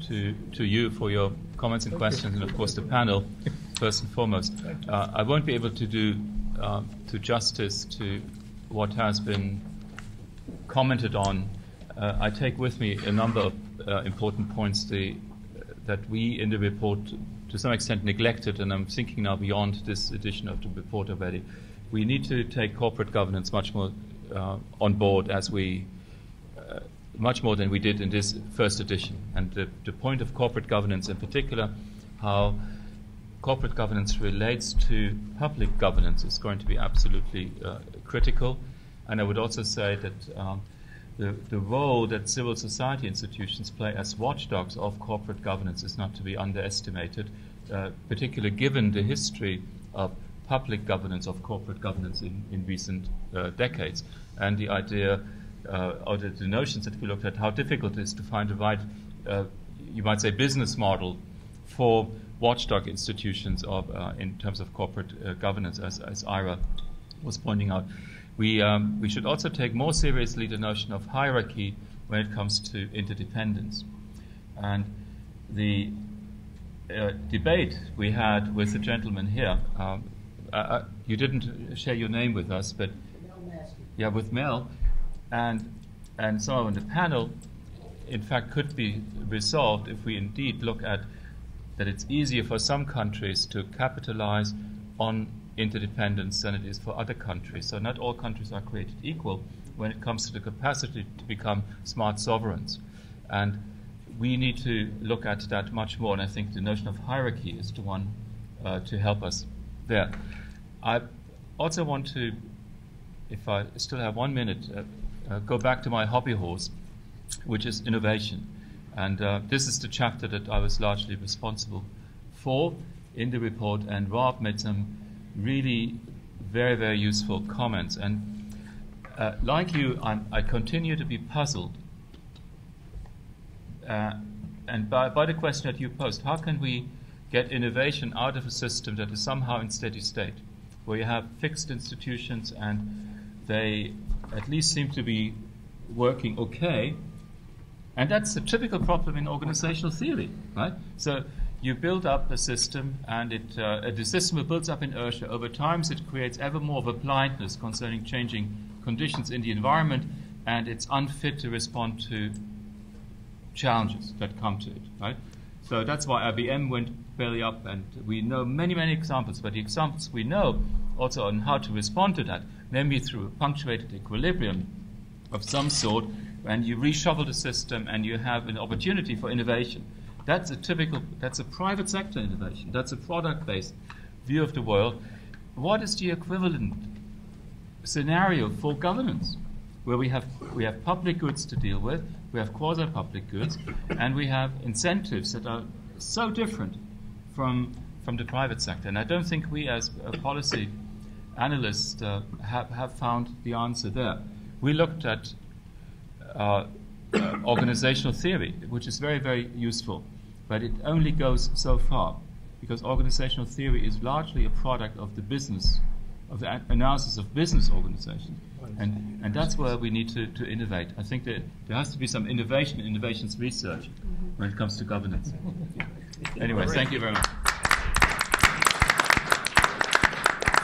Speaker 2: to you for your comments and questions, and of course the panel, first and foremost. I won't be able to do justice to what has been commented on. I take with me a number of important points that we in the report to some extent neglected, and I'm thinking now beyond this edition of the report already. We need to take corporate governance much more on board much more than we did in this first edition. And the point of corporate governance in particular, how corporate governance relates to public governance, is going to be absolutely critical. And I would also say that the role that civil society institutions play as watchdogs of corporate governance is not to be underestimated, particularly given the history of public governance, of corporate governance in recent decades. And the idea, or the notions that we looked at, how difficult it is to find the right, you might say, business model for watchdog institutions in terms of corporate governance, as Ira was pointing out. We should also take more seriously the notion of hierarchy when it comes to interdependence. And the debate we had with the gentleman here, you didn't share your name with us, but yeah, with Mel, and some on the panel, in fact, could be resolved if we indeed look at that it's easier for some countries to capitalize on interdependence than it is for other countries. So not all countries are created equal when it comes to the capacity to become smart sovereigns. And we need to look at that much more, and I think the notion of hierarchy is the one to help us there. I also want to, if I still have 1 minute, go back to my hobby horse, which is innovation. And this is the chapter that I was largely responsible for in the report, and Rob made some really very, very useful comments. And like you, I continue to be puzzled. And by the question that you posed, how can we get innovation out of a system that is somehow in steady state, where you have fixed institutions and they at least seem to be working okay? And that's a typical problem in organizational theory, right? So you build up a system, and the system builds up inertia. Over time, it creates ever more of a blindness concerning changing conditions in the environment, and it's unfit to respond to challenges that come to it, right? So that's why IBM went belly up, and we know many, many examples, but the examples we know also on how to respond to that, namely through a punctuated equilibrium of some sort, and you reshuffle the system and you have an opportunity for innovation. That's a private sector innovation. That's a product-based view of the world. What is the equivalent scenario for governance, where we have public goods to deal with, we have quasi-public goods, and we have incentives that are so different from the private sector? And I don't think we as policy analysts have found the answer there. We looked at organizational theory, which is very, very useful, but it only goes so far, because organizational theory is largely a product of the business, of the analysis of business organizations, and that's where we need to innovate. I think that there has to be some innovations research when it comes to governance. Anyway, thank you very much.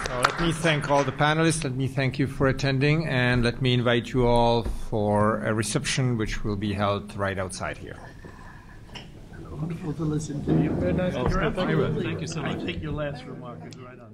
Speaker 1: So let me thank all the panelists. Let me thank you for attending, and let me invite you all for a reception which will be held right outside here.
Speaker 5: Wonderful to listen to you. Very nice to
Speaker 2: Thank you so much.
Speaker 5: I think your last remark is right on.